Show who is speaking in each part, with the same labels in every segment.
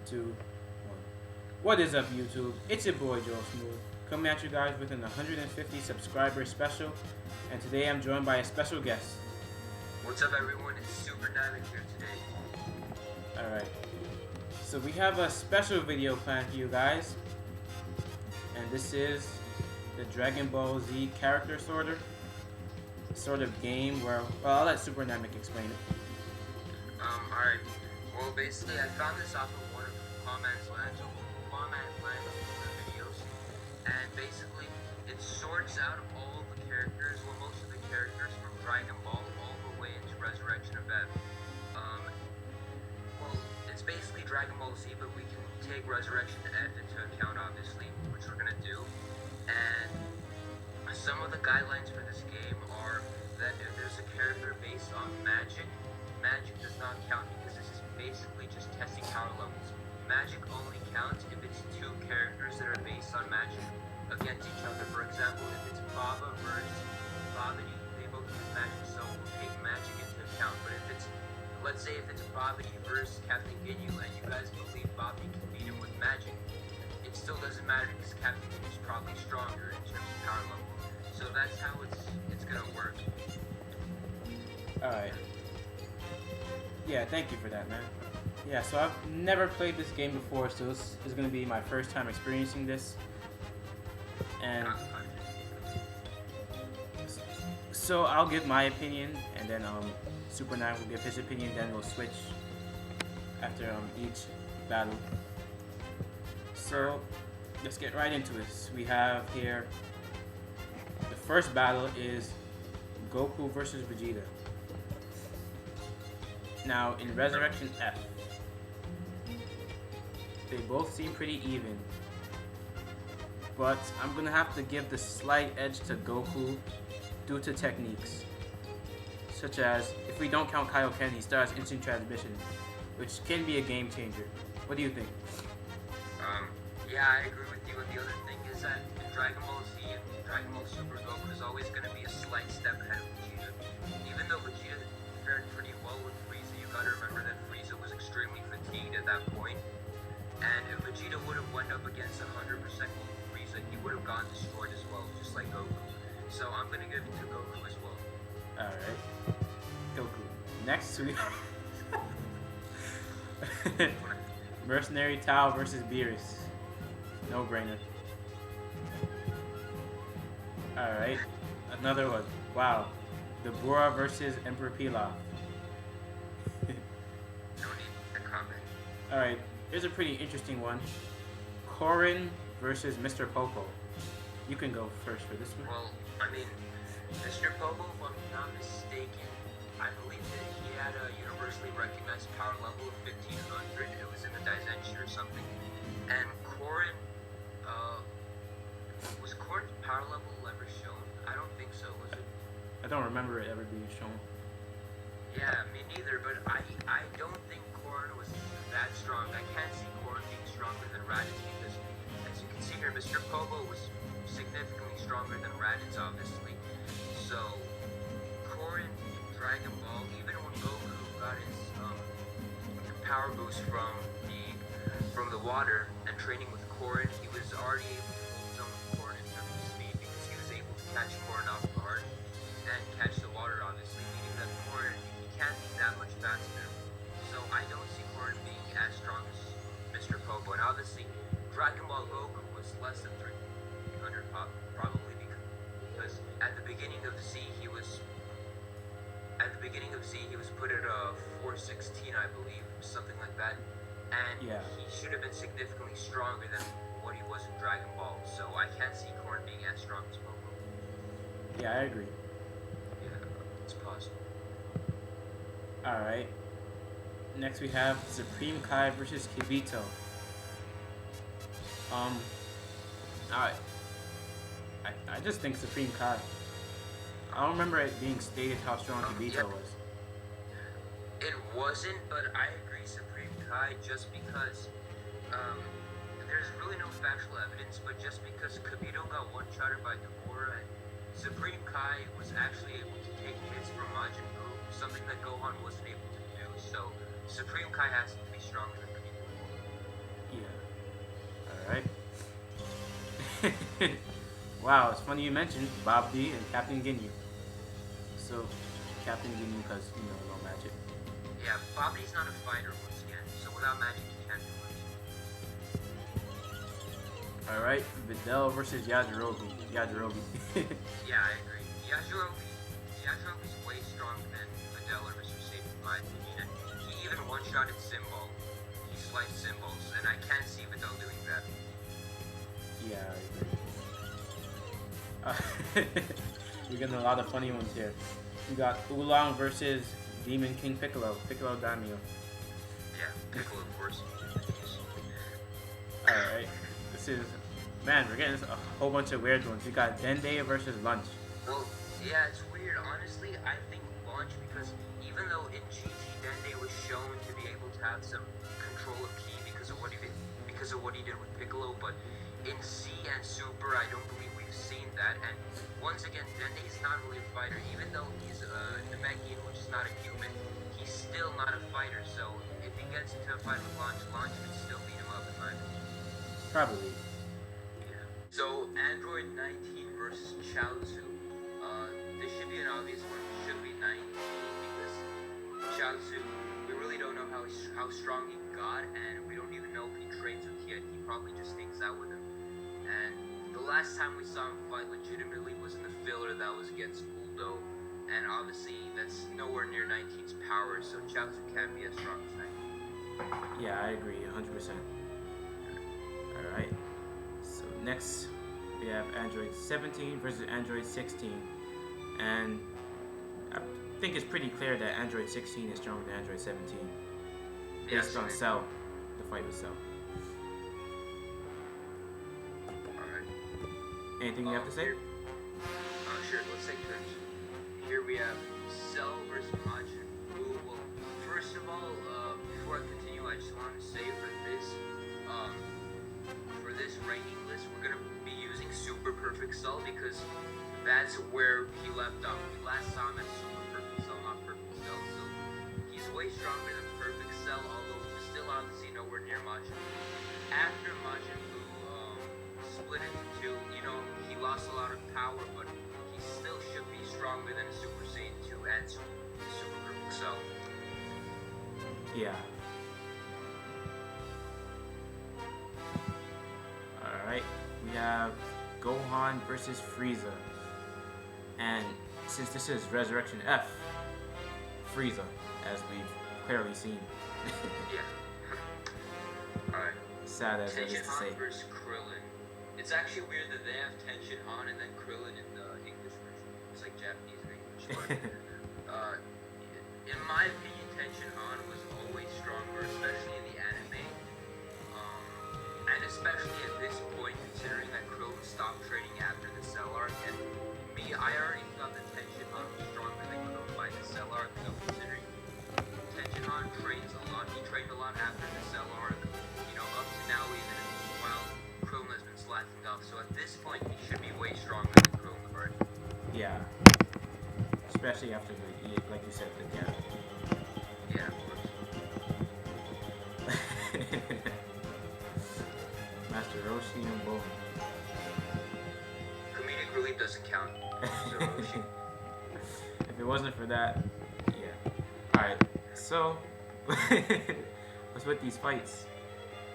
Speaker 1: 2, 1. What is up, YouTube? It's your boy Joe Smooth, coming at you guys with an 150 subscriber special, and today I'm joined by a special guest.
Speaker 2: What's up, everyone? It's Super Diamond here today.
Speaker 1: Alright, so we have a special video planned for you guys, and this is the Dragon Ball Z character sorter. Sort of game where, well, I'll let Super Namek explain it.
Speaker 2: Alright. Well, basically, I found this off of one of Pawman's Lands videos, and basically, it sorts out all the characters, well, most of the characters from Dragon Ball all the way into Resurrection of F. Well, it's basically Dragon Ball Z, but we can take Resurrection of F into account, obviously, which we're gonna do. And some of the guidelines for this game are that if there's a character based on magic, magic does not count because this is basically just testing power levels. Magic only counts if it's two characters that are based on magic against each other. For example, if it's Baba versus Babidi, they both use magic, so we'll take magic into account. But if it's, let's say if it's Babidi versus Captain Ginyu and you guys believe Babidi can beat him with magic, it still doesn't matter because Captain Ginyu is probably stronger in terms of power level. So that's how it's gonna work.
Speaker 1: Alright. Yeah, thank you for that, man. Yeah, so I've never played this game before, so this is going to be my first time experiencing this. And so I'll give my opinion, and then Super Nine will give his opinion, then we'll switch after each battle. So let's get right into it. We have here, the first battle is Goku versus Vegeta. Now, in Resurrection F, they both seem pretty even, but I'm gonna have to give the slight edge to Goku due to techniques, such as, if we don't count Kaioken, he starts instant transmission, which can be a game changer. What do you think?
Speaker 2: Yeah, I agree with you, and the other thing is that in Dragon Ball Z and Dragon Ball Super, Goku is always going to be a slight step ahead of Vegeta. Even though Vegeta fared pretty well with Frieza, you gotta remember that Frieza was extremely fatigued at that point. And if Vegeta would have went up against 100% Frieza, he would have gotten destroyed as well, just like Goku. So I'm gonna give it to Goku as well.
Speaker 1: Alright. Goku. Next we Mercenary Tao versus Beerus. No brainer. Alright. Another one. Wow. The Bora versus Emperor Pilaf.
Speaker 2: No need to comment.
Speaker 1: Alright. Here's a pretty interesting one. Korin versus Mr. Popo. You can go first for this one.
Speaker 2: Well, I mean, Mr. Popo, if I'm not mistaken, I believe that he had a universally recognized power level of 1500. It was in the Daizenshi or something. And Korin, was Korin's power level ever shown? I don't think so, was it?
Speaker 1: I don't remember it ever being shown.
Speaker 2: Yeah, me neither, but I don't think Korin was that strong. I can't see Korin being stronger than Raditz because, as you can see here, Mr. Popo was significantly stronger than Raditz, obviously. So, Korin in Dragon Ball, even when Goku got his power boost from the water and training with Korin, he was already able to hold his own with Korin in terms of speed because he was able to catch Korin off guard and catch the water, obviously, meaning that Korin, he can't be that much faster. So I don't see Korin being as strong as Mr. Popo, and obviously Dragon Ball Goku was less than 300 probably because at the beginning of Z he was put at 416, I believe, something like that, and
Speaker 1: Yeah.
Speaker 2: he should have been significantly stronger than what he was in Dragon Ball. So I can't see Korin being as strong as Popo.
Speaker 1: Yeah, I agree.
Speaker 2: Yeah, it's possible.
Speaker 1: Alright. Next we have Supreme Kai versus Kibito. I just think Supreme Kai. I don't remember it being stated how strong Kibito was.
Speaker 2: It wasn't, but I agree Supreme Kai just because there's really no factual evidence, but just because Kibito got one-shotted by Dabura and Supreme Kai was actually able to take hits from Majin Buu, something that Gohan wasn't able to do, so Supreme Kai has to be stronger than Kibito.
Speaker 1: Alright. Wow, it's funny you mentioned Bob D and Captain Ginyu. So, Captain Ginyu because, no magic.
Speaker 2: Yeah, Bobby's not a fighter once again, so without magic he can't do much.
Speaker 1: Alright, Videl versus Yajirobe. Yajirobe.
Speaker 2: Yeah, I agree. Yajirobe's way stronger than Videl or Mr. Satan in my opinion. He even one-shotted Symbol. He sliced Symbols, and I can't see Videl doing that.
Speaker 1: Yeah, I agree. We're getting a lot of funny ones here. We got Oolong versus Demon King Piccolo. Piccolo Daimyo.
Speaker 2: Yeah, Piccolo, of course.
Speaker 1: Alright. This is... Man, we're getting a whole bunch of weird ones. We got Dende versus Lunch.
Speaker 2: Well, yeah, it's weird. Honestly, I think Launch, because even though in GT Dende was shown to be able to have some control of Ki because of what he did with Piccolo, but in Z and Super, I don't believe we've seen that. And once again, Dende is not really a fighter, even though he's a Namekian, which is not a human. He's still not a fighter. So if he gets into a fight with Launch, Launch can still beat him up in my opinion.
Speaker 1: Probably.
Speaker 2: So, Android 19 versus Chaozu. This should be an obvious one. It should be 19 because Chaozu, we really don't know how strong he got, and we don't even know if he trains with Kid. He probably just hangs out with him. And the last time we saw him fight legitimately was in the filler that was against Uldo, and obviously that's nowhere near 19's power, so Chaozu can't be as strong as 19.
Speaker 1: Yeah, I agree, 100%. Alright. So next, we have Android 17 versus Android 16. And I think it's pretty clear that Android 16 is stronger than Android 17. Based on Cell, the fight with Cell.
Speaker 2: Alright.
Speaker 1: Anything you have to say?
Speaker 2: Sure, let's take turns. Here we have Cell versus Majin Buu. Well, first of all, before I continue, I just want to say for this ranking list, we're going to be using Super Perfect Cell because that's where he left off. We last saw him as Super Perfect Cell, not Perfect Cell. So he's way stronger than Perfect Cell, although still obviously nowhere near Majin Buu. After Majin Buu split into two, he lost a lot of power, but he still should be stronger than a Super Saiyan 2 and Super Perfect Cell.
Speaker 1: Yeah. Alright, we have Gohan versus Frieza. And since this is Resurrection F, Frieza, as we've clearly seen.
Speaker 2: Yeah. Alright.
Speaker 1: Sad as it is to
Speaker 2: Tenshin
Speaker 1: say.
Speaker 2: Han versus Krillin. It's actually weird that they have Tenshin Han and then Krillin in the English version. It's like Japanese and English. But, in my opinion, Tenshin Han was always stronger, especially in the anime. And especially at this point, considering that Krillin stopped training after the Cell arc. And I already thought that Tenshin Han was stronger than Krillin by the Cell arc. So considering Tenshin Han trains a lot, he trained a lot after the Cell arc. Up to now, even while Krillin has been slacking off. So at this point, he should be way stronger than Krillin already.
Speaker 1: Yeah. Especially after like you said, the gap.
Speaker 2: Yeah, of course.
Speaker 1: Master Roshi and Bowen.
Speaker 2: Comedic relief doesn't count. So Roshi.
Speaker 1: If it wasn't for that, yeah. Alright, so what's with these fights?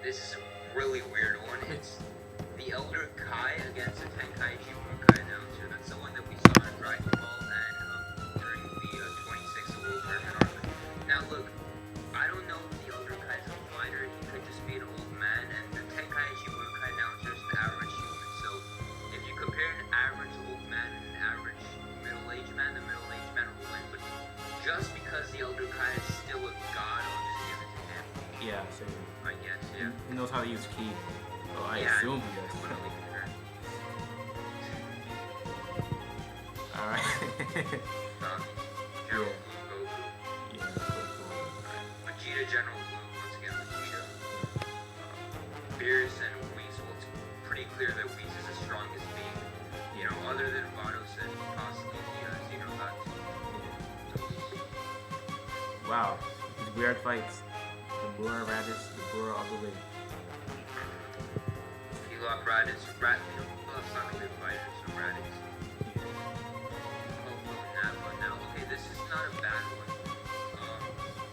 Speaker 2: This is a really weird one. It's the Elder Kai against the Tenkaichi Budokai announcer. That's the one that we saw in Dragon Ball and during the 26th World Tournament arc. Now look, I don't know if the Elder Kai is a fighter. He could just be an old man, and the Tenkaichi Budokai announcer is an average human. So if you compare an average old man and an average middle-aged man, the middle-aged man will win. But just because the Elder Kai is still a god, I'll just give it to him.
Speaker 1: Yeah, so
Speaker 2: I guess, yeah.
Speaker 1: he knows how to use Ki. Oh, I
Speaker 2: Yeah,
Speaker 1: assume he does.
Speaker 2: definitely concur.
Speaker 1: Alright.
Speaker 2: General
Speaker 1: Yeah.
Speaker 2: Blue, Goku.
Speaker 1: Yeah, cool.
Speaker 2: Vegeta, General Blue, once again, Vegeta. Beerus and Weasel, it's pretty clear that Whis is the strongest being. Other than Vados and possibly Xenogods.
Speaker 1: Wow, these weird fights. The Bura Raditz, the Bura all the way.
Speaker 2: lock Raditz. Well, it's not really a fighter, so Raditz. Kobo, Nappa. Now, okay, this is not a bad one.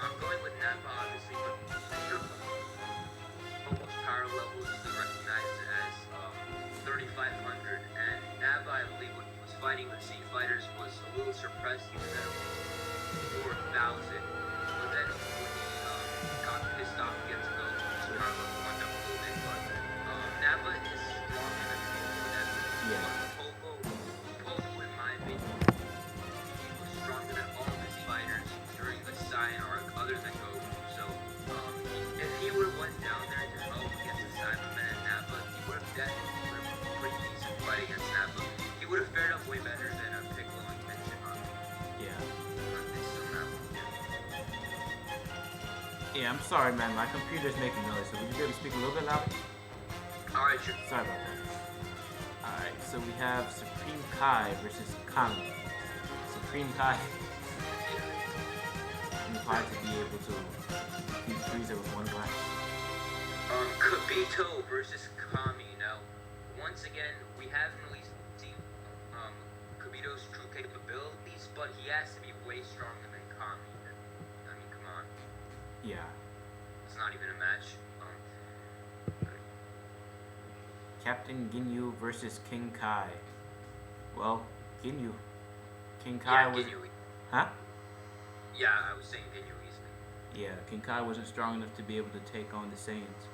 Speaker 2: I'm going with Nappa, obviously, but Mr. Kobo's power level is still recognized as 3,500, and Nappa, I believe, when he was fighting the Z fighters, was a little suppressed. He was at 4,000, but then when he got pissed off against Goku, his power level went up a little bit, but Nappa is strong enough to do that.
Speaker 1: Yeah.
Speaker 2: Pogo, in my opinion, he was stronger than all of his fighters during the Saiyan arc, other than Goku. So, if he would have went down there to help against the Cyberman and Nappa, he would have definitely been a pretty decent fight against Nappa. He would have fared up way better than Piccolo and Kenshin on.
Speaker 1: Yeah.
Speaker 2: Yeah.
Speaker 1: Yeah, I'm sorry, man. My computer's making noise, so would you be able to speak a little bit louder?
Speaker 2: Alright, sure.
Speaker 1: Sorry about that. Alright, so we have Supreme Kai versus Kami. Supreme Kai implied to be able to beat Frieza with one glance.
Speaker 2: Kibito versus Kami. Now, once again, we haven't really seen Kibito's true capabilities, but he has to be way stronger than Kami. I mean, come on.
Speaker 1: Yeah.
Speaker 2: It's not even a match.
Speaker 1: Captain Ginyu versus King Kai. Well, Ginyu. King Kai was...
Speaker 2: Ginyu.
Speaker 1: Huh?
Speaker 2: Yeah, I was saying Ginyu easily.
Speaker 1: Yeah, King Kai wasn't strong enough to be able to take on the Saiyans.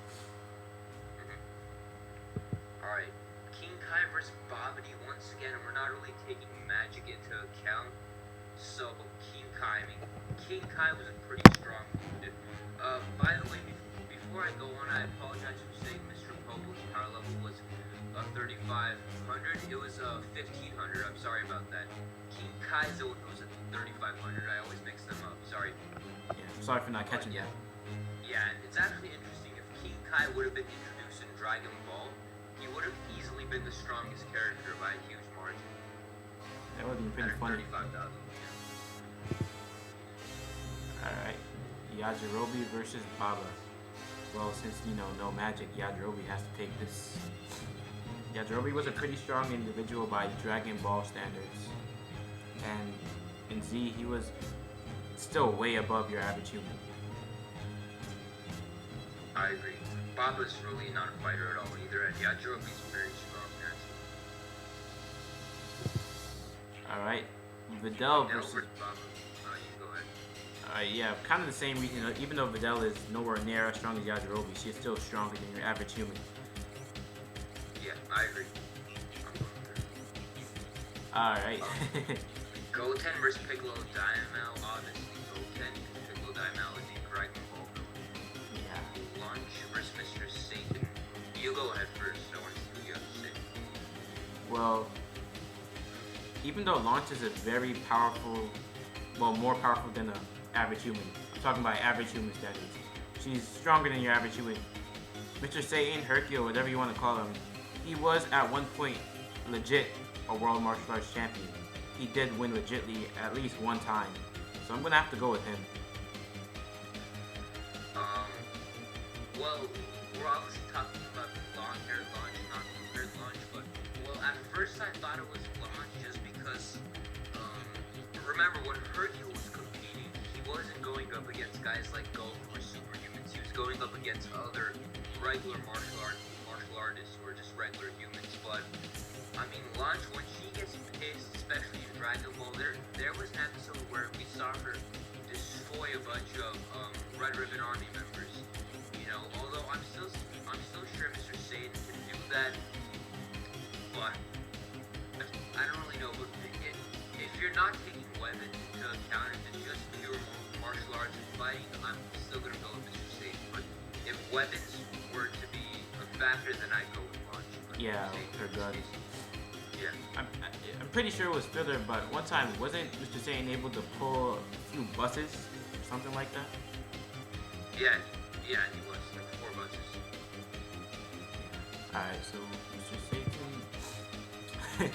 Speaker 2: Alright, King Kai versus Babidi. Once again, we're not really taking magic into account. So, King Kai was a pretty strong dude. By the way, before I go on, I apologize for saying Mr. Pobo's power level was 3,500. It was 1,500. I'm sorry about that. King Kai's was at 3,500. I always mix them up. Sorry.
Speaker 1: Yeah, sorry for not catching that.
Speaker 2: Yeah, and it's actually interesting. If King Kai would have been introduced in Dragon Ball, he would have easily been the strongest character by a huge margin.
Speaker 1: That would have been pretty funny.
Speaker 2: 35,000.
Speaker 1: Alright. Yajirobe versus Baba. Well, since, no magic, Yajirobe has to take this. Yajirobe was a pretty strong individual by Dragon Ball standards. And in Z, he was still way above your average human.
Speaker 2: I agree. Baba's really not a fighter at all either, and Yajirobe's very strong naturally.
Speaker 1: Alright. Videl versus...
Speaker 2: Baba. You go ahead.
Speaker 1: Yeah, kind of the same reason. Even though Videl is nowhere near as strong as Yajirobe, she is still stronger than your average human.
Speaker 2: Yeah, I agree.
Speaker 1: Alright.
Speaker 2: Goten versus Piccolo Daimao. Obviously, Goten because Piccolo Daimao is a Dragon Ball villain.
Speaker 1: Yeah.
Speaker 2: Launch versus Mr. Satan. You go ahead first. I want to see what you have to say.
Speaker 1: Well, even though Launch is a very powerful, more powerful than an average human. I'm talking about average human standards. She's stronger than your average human. Mr. Satan, Hercule, whatever you want to call him, he was at one point legit a world martial arts champion. He did win legitly at least one time. So I'm gonna have to go with him.
Speaker 2: Well, we're obviously talking about long-haired Launch, not long-haired Launch, but, well, at first I thought it was Launch just because, remember, when Hercule was competing, he wasn't going up against guys like Goku or superhumans. He was going up against other regular martial artists or just regular humans, but, I mean, Launch, when she gets pissed, especially in Dragon Ball, there was an episode where we saw her destroy a bunch of Red Ribbon Army members. Although I'm still sure Mr. Satan can do that, but I don't really know. But if you're not taking weapons into account, if it's just pure martial arts and fighting, I'm still gonna go with Mr. Satan. But if weapons were to be a factor, then I'd go with Launch.
Speaker 1: Yeah, her gun.
Speaker 2: Yeah.
Speaker 1: I'm pretty sure it was Thriller, but one time wasn't Mr. Satan able to pull a few buses or something like that?
Speaker 2: Yeah, he was like 4 buses.
Speaker 1: Alright, so Mr. Satan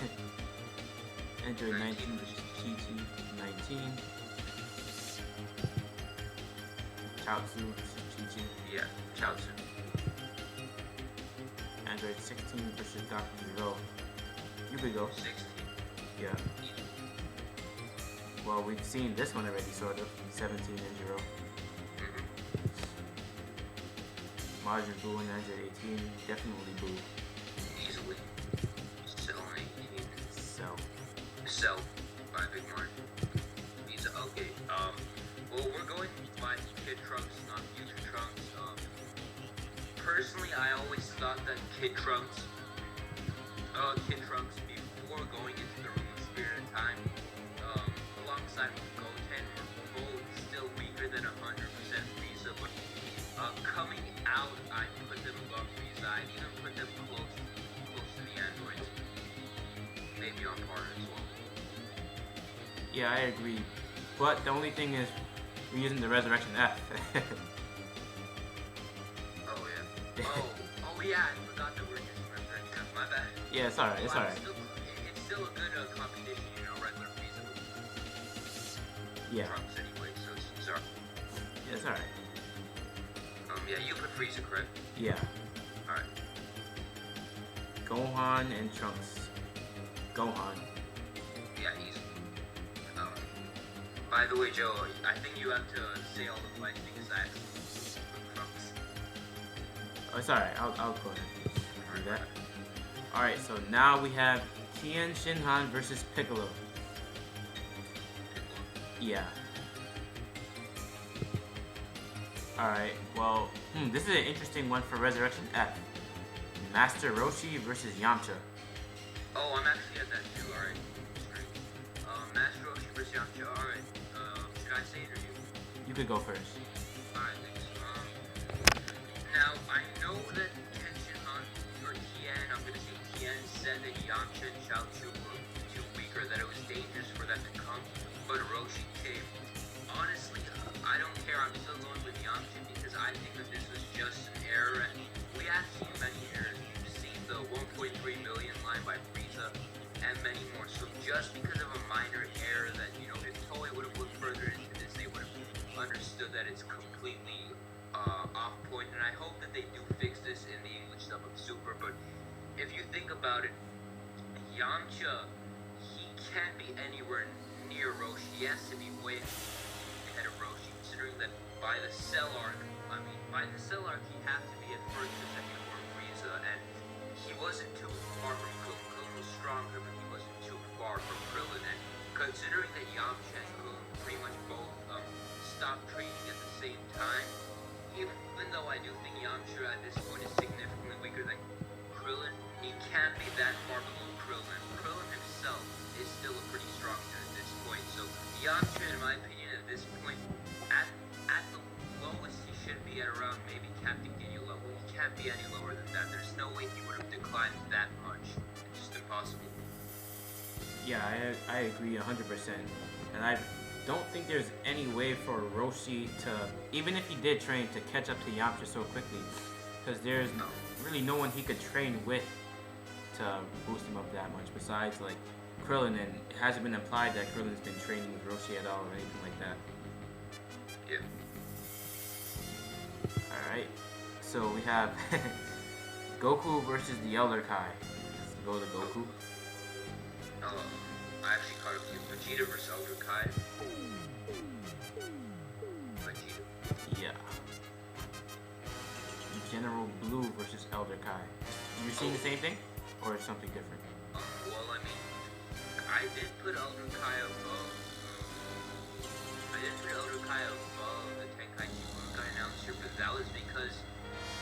Speaker 1: entered 19 versus Chi-Chi 19. Chaozu versus Chi-Chi.
Speaker 2: Yeah, Chaozu.
Speaker 1: And Android 16 versus Dr. Gero. You could go.
Speaker 2: 16.
Speaker 1: Yeah. Well, we've seen this one already, sort of. 17 and Gero.
Speaker 2: Mm-hmm.
Speaker 1: Majin Buu and Android 18. Definitely Buu.
Speaker 2: Easily. Cell 18.
Speaker 1: So.
Speaker 2: By Big Martin. He's okay. Well, we're going by Kid Trunks, not Future Trunks. Personally, I always thought that Kid Trunks before going into the Room of Spirit and Time, alongside with Goten, were both still weaker than 100% Frieza, but coming out, I put them above Frieza. I even put them close to the androids. Maybe on par as well.
Speaker 1: Yeah, I agree. But the only thing is, we're using the Resurrection F.
Speaker 2: Oh yeah. Oh yeah. I forgot that we're using Resurrection F. My bad.
Speaker 1: Yeah, it's alright. It's
Speaker 2: Well,
Speaker 1: alright.
Speaker 2: It's still a good competition, you know, regular Frieza.
Speaker 1: Yeah.
Speaker 2: Trunks anyway, so it's alright.
Speaker 1: Yeah, it's alright.
Speaker 2: Yeah, you put Frieza, correct?
Speaker 1: Yeah.
Speaker 2: Alright.
Speaker 1: Gohan and Trunks. Gohan.
Speaker 2: Yeah, easy. By the way, Joe, I think you have to say all the fights because I actually put Trunks.
Speaker 1: Oh, it's alright. I'll go ahead and do that. Alright, so now we have Tien Shinhan versus Piccolo. Yeah. Alright, well, this is an interesting one for Resurrection F. Master Roshi versus Yamcha.
Speaker 2: Oh, I'm actually at that too, alright. Master Roshi versus Yamcha, alright. Should I say it or you?
Speaker 1: You could go first.
Speaker 2: Alright, thanks. Now, I know that Tenshinhan, or Tien, I'm gonna say Tien, said that Yamcha and Chaozu were too weaker, that it was dangerous for them to come, but Roshi came. Honestly, I don't care, I'm still going with Yamcha because I think that this was just an error, and we have seen many errors. You've seen the 1.3 million line by Frieza, and many more, so just because of a minor error that, you know, if Toei would have looked further into this, they would have understood that it's completely off point, and I hope that they do fix this in the English dub of Super. But if you think about it, Yamcha, he can't be anywhere near Roshi. He has to be way ahead of Roshi, considering that by the Cell arc, he had to be at first or second for Frieza, and he wasn't too far from Krillin. Krillin was stronger, but he wasn't too far from Krillin, and considering that Yamcha and Krillin pretty much both stopped training at the same time, even though I do think Yamcha at this point is significantly weaker than Krillin, he can't be that far below Krillin. Krillin himself is still a pretty strong dude at this point, so Yamcha, in my opinion, at this point, at the lowest, he should be at around maybe Captain Ginyu level. He can't be any lower than that. There's no way he would have declined that much. It's just impossible.
Speaker 1: Yeah, I agree 100%. And I don't think there's any way for Roshi to, even if he did train, to catch up to Yamcha so quickly. Because there's really no one he could train with to boost him up that much, besides like Krillin, and it hasn't been implied that Krillin's been training with Roshi at all or anything like that.
Speaker 2: Yeah.
Speaker 1: Alright, so we have Goku versus the Elder Kai. Let's go to Goku.
Speaker 2: I actually caught up to Vegeta versus Elder Kai. Vegeta.
Speaker 1: Yeah. General Blue versus Elder Kai. You're seeing the same thing? Or something different?
Speaker 2: Well, I mean, I did put Elder Kai above. The Tenkaichi Bunkai announcer, but that was because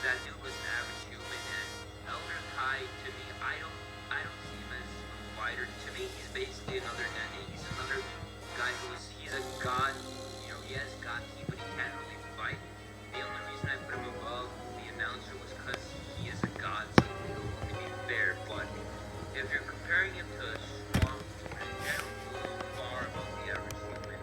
Speaker 2: that dude was an average human, and Elder Kai, to me, I don't see him as a fighter. To me, he's basically another Nene. He's another guy he's a god. You know, he has god ki, but he can't really fight. The only reason I put him above the announcer was because he is a god, so it will only be fair. But if you're comparing him to a strong human in general, he's a little far above the average human.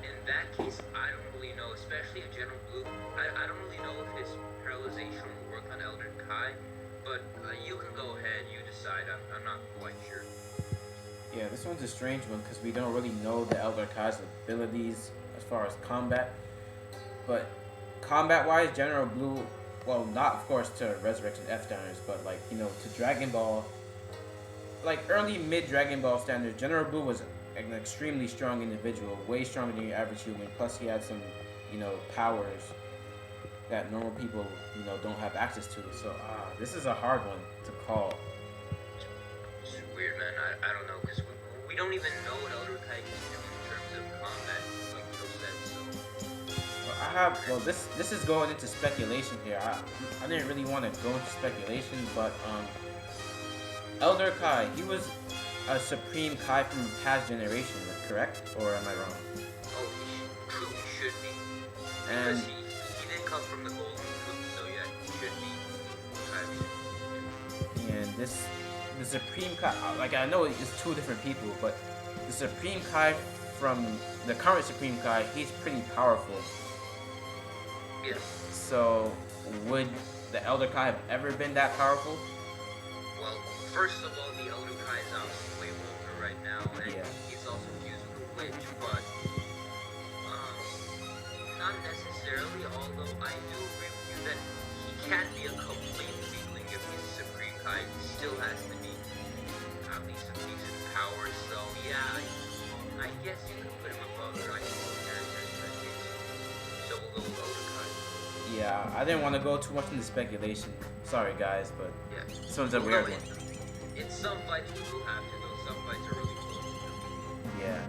Speaker 2: In that case, I don't really know, especially a General Blue. I don't really know if his paralyzation will work on Elder Kai, but you can go ahead, you decide. I'm not quite sure.
Speaker 1: Yeah, this one's a strange one because we don't really know the Elder Kai's abilities as far as combat. But combat-wise, General Blue well, not of course to Resurrection F standards, but like to Dragon Ball, like early mid Dragon Ball standards, General Boo was an extremely strong individual, way stronger than your average human. Plus, he had some powers that normal people don't have access to. So this is a hard one to call.
Speaker 2: It's weird, man. I don't know, because we don't even know what Elder Kai can do in terms of combat, like Joe said. So
Speaker 1: This is going into speculation here. I didn't really want to go into speculation, but Elder Kai, he was a Supreme Kai from a past generation, correct? Or am I wrong?
Speaker 2: Oh, he truly should be.
Speaker 1: And
Speaker 2: Because he did come from the Golden Fruit, so yeah, he should be.
Speaker 1: and the Supreme Kai, like I know it's two different people, but the Supreme Kai from the current Supreme Kai, he's pretty powerful.
Speaker 2: Yeah.
Speaker 1: So would the Elder Kai have ever been that powerful?
Speaker 2: Well, first of all, the Elder Kai is obviously way older right now, and
Speaker 1: Yeah.
Speaker 2: he's also fused with a witch, but not necessarily, although I do agree with you that he can't be a complete weakling if he's Supreme Kai. He still has to be at least a decent power, so yeah, I guess you could put him above Dragon Ball characters in that case. So we'll go with Elder Kai.
Speaker 1: Yeah, I didn't want to go too much into speculation. Sorry guys, but
Speaker 2: Yeah.
Speaker 1: this one's a
Speaker 2: We'll
Speaker 1: weird
Speaker 2: go
Speaker 1: one.
Speaker 2: in some fights we will have to go. Some fights are really close.
Speaker 1: Yeah.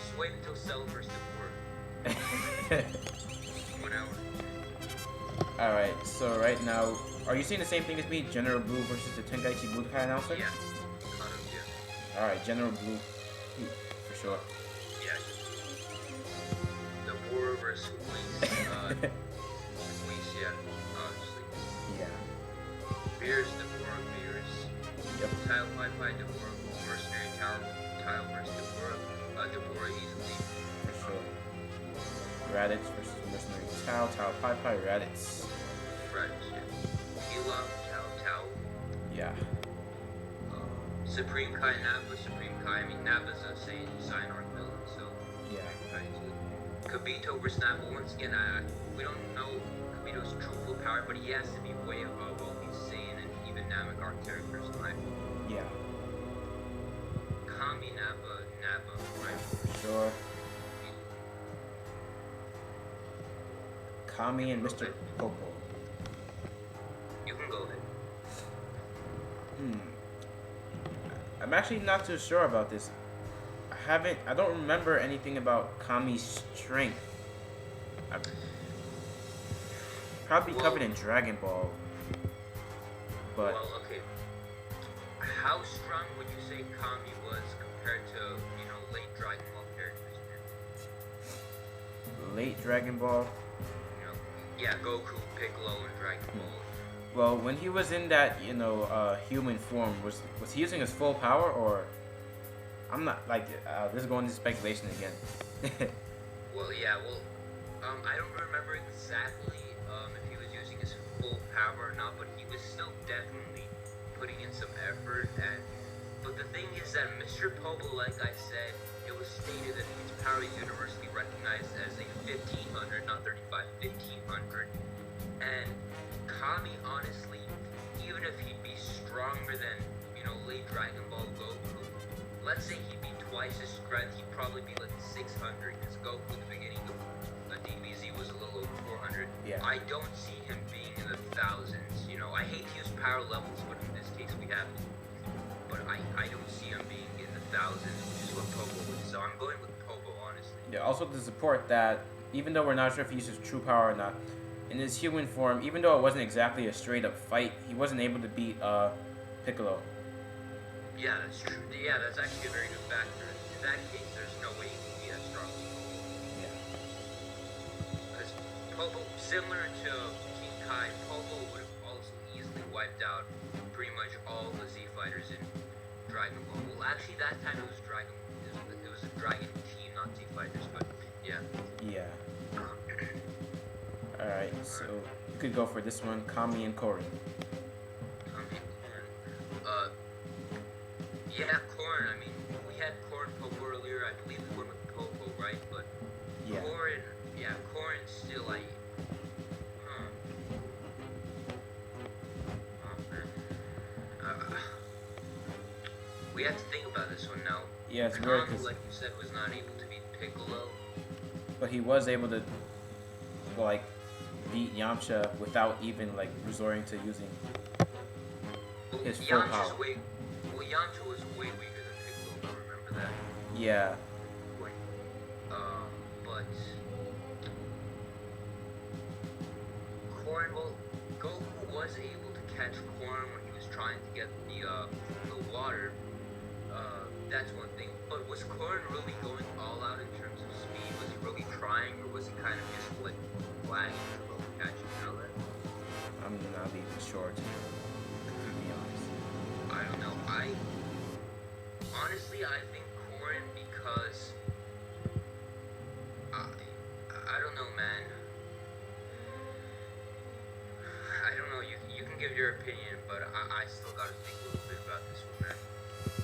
Speaker 2: Just wait until Cell versus the 1 hour.
Speaker 1: Alright, so right now, are you seeing the same thing as me? General Blue versus the Tenkaichi Budokai announcer?
Speaker 2: Yeah. Kind of, yeah.
Speaker 1: Alright, General Blue. For sure.
Speaker 2: Yeah. The war versus Whis. Whis, yeah. Obviously.
Speaker 1: Yeah.
Speaker 2: Beers, the war of beers.
Speaker 1: Yep.
Speaker 2: Tile Pai Pai, the war of mercenary tile versus the war easily.
Speaker 1: For sure. Raditz versus Mercenary Tao. Tao Pai Pai, Raditz.
Speaker 2: Right, yeah. Elam, Tao.
Speaker 1: Yeah.
Speaker 2: Supreme Kai, Nappa, Supreme Kai. I mean, Nappa's a Sign Arc villain, so.
Speaker 1: Yeah.
Speaker 2: Right. Kabito versus Nappa, once again, we don't know Kabito's true full power, but he has to be way above all these Saiyan and even Namek arc characters in life.
Speaker 1: Yeah.
Speaker 2: Kami, Nappa, right?
Speaker 1: For sure. Kami and Mr. Popo.
Speaker 2: You can go ahead.
Speaker 1: I'm actually not too sure about this. I don't remember anything about Kami's strength. Probably covered in Dragon Ball. But
Speaker 2: Well, okay. How strong would you say Kami was compared to, late Dragon Ball characters?
Speaker 1: late Dragon Ball,
Speaker 2: Yeah, Goku, Piccolo, and Dragon Ball.
Speaker 1: well, when he was in that, human form, was he using his full power, or I'm not like this is going into speculation again.
Speaker 2: Well, yeah, I don't remember exactly if he was using his full power or not, but he was still definitely putting in some effort. But the thing is that Mr. Popo, like I said, it was stated that his power is universally recognized as a 1500, not 35, 1500. And Kami, honestly, even if he'd be stronger than, late Dragon Ball Goku, let's say he'd be twice his strength, he'd probably be like 600, because Goku at the beginning of the DBZ was a little over 400.
Speaker 1: Yeah.
Speaker 2: I don't see him being in the thousands. I hate to use power levels, but in this case we have to. But I don't see him being in the thousands, which is what Popo is. So I'm going with Popo, honestly.
Speaker 1: Yeah, also to support that, even though we're not sure if he uses true power or not, in his human form, even though it wasn't exactly a straight up fight, he wasn't able to beat Piccolo.
Speaker 2: Yeah, that's true. Yeah, that's actually a very good factor. In that case, there's no way he can be that strong.
Speaker 1: Yeah.
Speaker 2: Because Popo, similar to King Kai, Popo would have also easily wiped out pretty much all the Z fighters in Dragon Ball. Well, actually, that time it was it was a Dragon team, not Z fighters. But yeah.
Speaker 1: Yeah. All right, so you could go for this one, Kami and Korin.
Speaker 2: Yeah, Corn. I mean, we had Corn Popo earlier. I believe we went with Popo, right? But
Speaker 1: Yeah.
Speaker 2: Corn still we have to think about this one now.
Speaker 1: Yeah, it's weird
Speaker 2: Kami,
Speaker 1: because,
Speaker 2: like you said, was not able to beat Piccolo.
Speaker 1: but he was able to like beat Yamcha without even like resorting to using
Speaker 2: Well,
Speaker 1: his full power.
Speaker 2: Yamcha was way weaker than Piccolo. I remember that.
Speaker 1: Yeah,
Speaker 2: When, but Korin, well, Goku was able to catch Korin when he was trying to get the water. That's one thing. But was Korin really going all out in terms of speed? Was he really trying, or was he kind of just like flagging for Goku catching? You know that?
Speaker 1: I'm not even sure to be honest.
Speaker 2: I don't know. Honestly, I think Korin, because I don't know, man. I don't know. You can give your opinion, but I still gotta think a little bit about this one, man.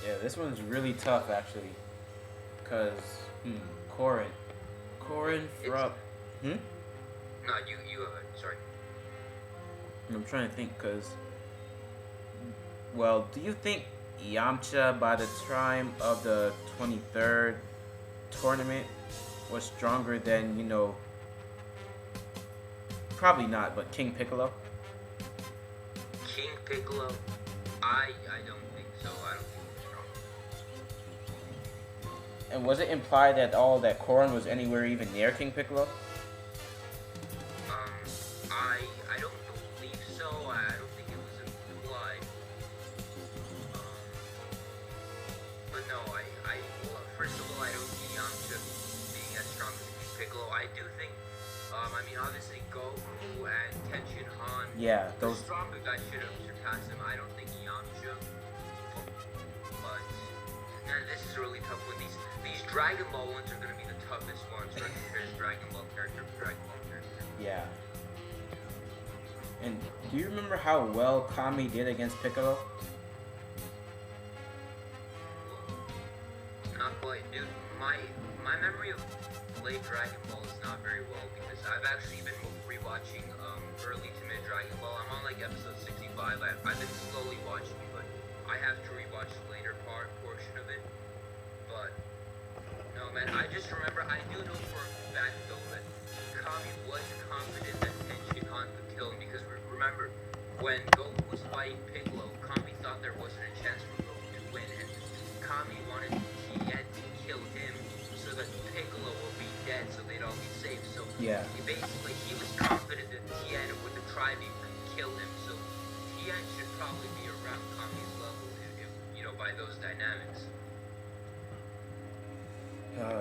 Speaker 1: Yeah, this one's really tough actually, cause Korin from
Speaker 2: No, you sorry.
Speaker 1: I'm trying to think, cause well, do you think Yamcha by the time of the 23rd tournament was stronger than probably not, but King Piccolo?
Speaker 2: King Piccolo, I don't think so. I don't think he's strong.
Speaker 1: And was it implied at all that Korin was anywhere even near King Piccolo?
Speaker 2: I don't believe so. I don't think it was implied. But no, well, first of all, I don't see Yamcha being as strong as King Piccolo. I do think, I mean, obviously Goku and Tenshin Han,
Speaker 1: Yeah,
Speaker 2: the
Speaker 1: those.
Speaker 2: stronger guys should have surpassed him. I don't think Yamcha. But man, this is a really tough one. These Dragon Ball ones are gonna be the toughest ones. Right? Compared to Dragon Ball character, Dragon Ball character.
Speaker 1: Yeah. And do you remember how well Kami did against Piccolo?
Speaker 2: Not quite, dude. My memory of late Dragon Ball is not very well because I've actually been rewatching early to mid Dragon Ball. I'm on like episode 65. I've been slowly watching it, but I have to rewatch the later portion of it. But no, man, I just remember. I do know for a fact though that Kami was confident that Tenshin Han could kill him because remember when Goku was fighting Piccolo, Kami thought there wasn't a chance for Goku to win, and Kami wanted Tien to kill him so that Piccolo will be dead, so they'd all be safe. So
Speaker 1: Yeah.
Speaker 2: he was confident that Tien with the Tri-Beam could kill him. So Tien should probably be around Kami's level, if by those dynamics.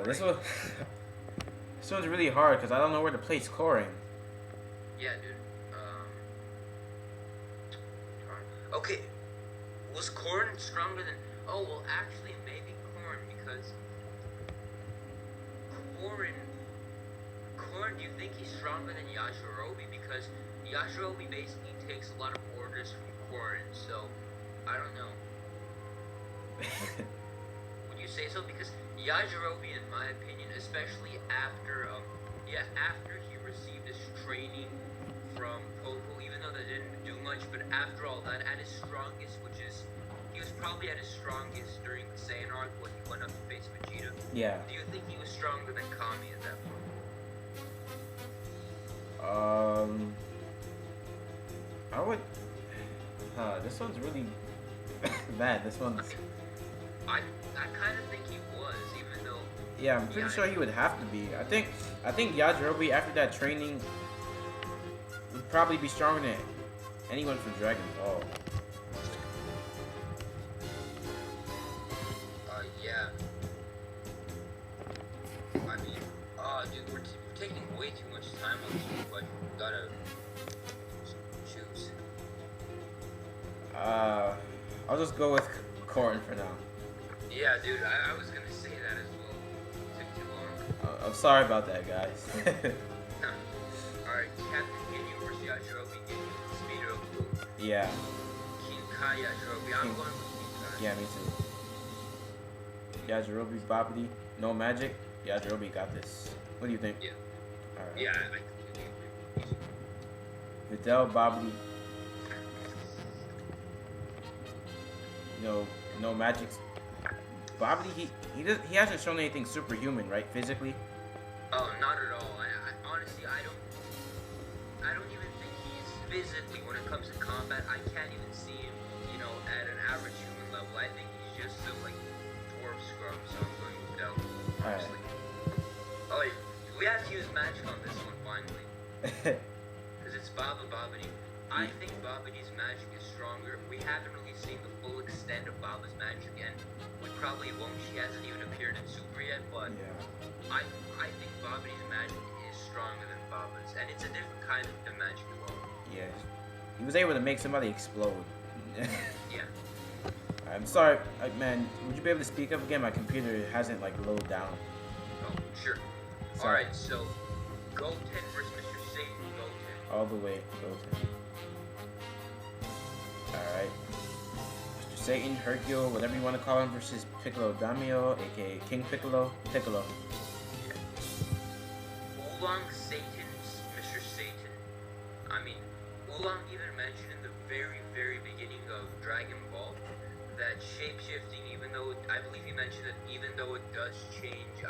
Speaker 1: This one. This one's really hard because I don't know where to place Korin.
Speaker 2: Yeah, dude. Okay. Was Korin stronger than? Oh well, actually, maybe Korin because Korin. Do you think he's stronger than Yajirobe? Because Yajirobe basically takes a lot of orders from Korin. So I don't know. Would you say so? Because Yajirobe, in my opinion, especially after he received his training from Popo, even though that didn't do much, but after all that, at his strongest, he was probably at his strongest during the Saiyan arc when he went up to face Vegeta.
Speaker 1: Yeah.
Speaker 2: Do you think he was stronger than Kami at that point?
Speaker 1: I would. This one's really bad. This one's.
Speaker 2: I kind of think he was, even though.
Speaker 1: Yeah, I'm pretty sure he would have to be. I think Yajirobe after that training would probably be stronger than anyone from Dragon Ball.
Speaker 2: Yeah. I mean, dude, we're taking way too much time on this one, but we gotta choose.
Speaker 1: I'll just go with Korin for now.
Speaker 2: Yeah, dude, I was gonna say that as well. It took too long.
Speaker 1: I'm sorry about that, guys.
Speaker 2: Alright, Captain Ginyu versus Yajirobe, Ginyu, Speedo, Blue.
Speaker 1: Yeah.
Speaker 2: King Kai, Yajirobe. I'm going with King Kai.
Speaker 1: Yeah, me too. Yajirobe's Babidi, no magic. Yajirobe got this. What do you think?
Speaker 2: Yeah.
Speaker 1: Alright.
Speaker 2: Yeah, I completely agree.
Speaker 1: Videl, Babidi. No magic Babidi, he hasn't shown anything superhuman, right? Physically.
Speaker 2: Oh, not at all. I honestly, I don't even think he's physically, when it comes to combat, I can't even see him, you know, at an average human level. I think he's just a, like, dwarf scrub, so I'm going with Del, honestly. Oh, wait, we have to use magic on this one, finally. Because it's Babidi. I think Babidi's magic is stronger. We haven't really seen the full extent of Baba's magic, and we probably won't. She hasn't even appeared in Super yet, but I think Babidi's magic is stronger than Baba's, and it's a different kind of magic as well.
Speaker 1: Yeah. He was able to make somebody explode.
Speaker 2: Yeah.
Speaker 1: I'm sorry, man. Would you be able to speak up again? My computer hasn't like loaded down.
Speaker 2: Oh, sure. Alright, so Goten versus Mr. Satan, Goten.
Speaker 1: All the way, Goten. Alright. Mr. Satan, Hercule, whatever you want to call him, versus Piccolo Daimyo, aka King Piccolo. Piccolo.
Speaker 2: Yeah. Oolong Satan, Mr. Satan. I mean, Oolong even mentioned in the very, very beginning of Dragon Ball that shape-shifting, even though, I believe he mentioned that even though it does change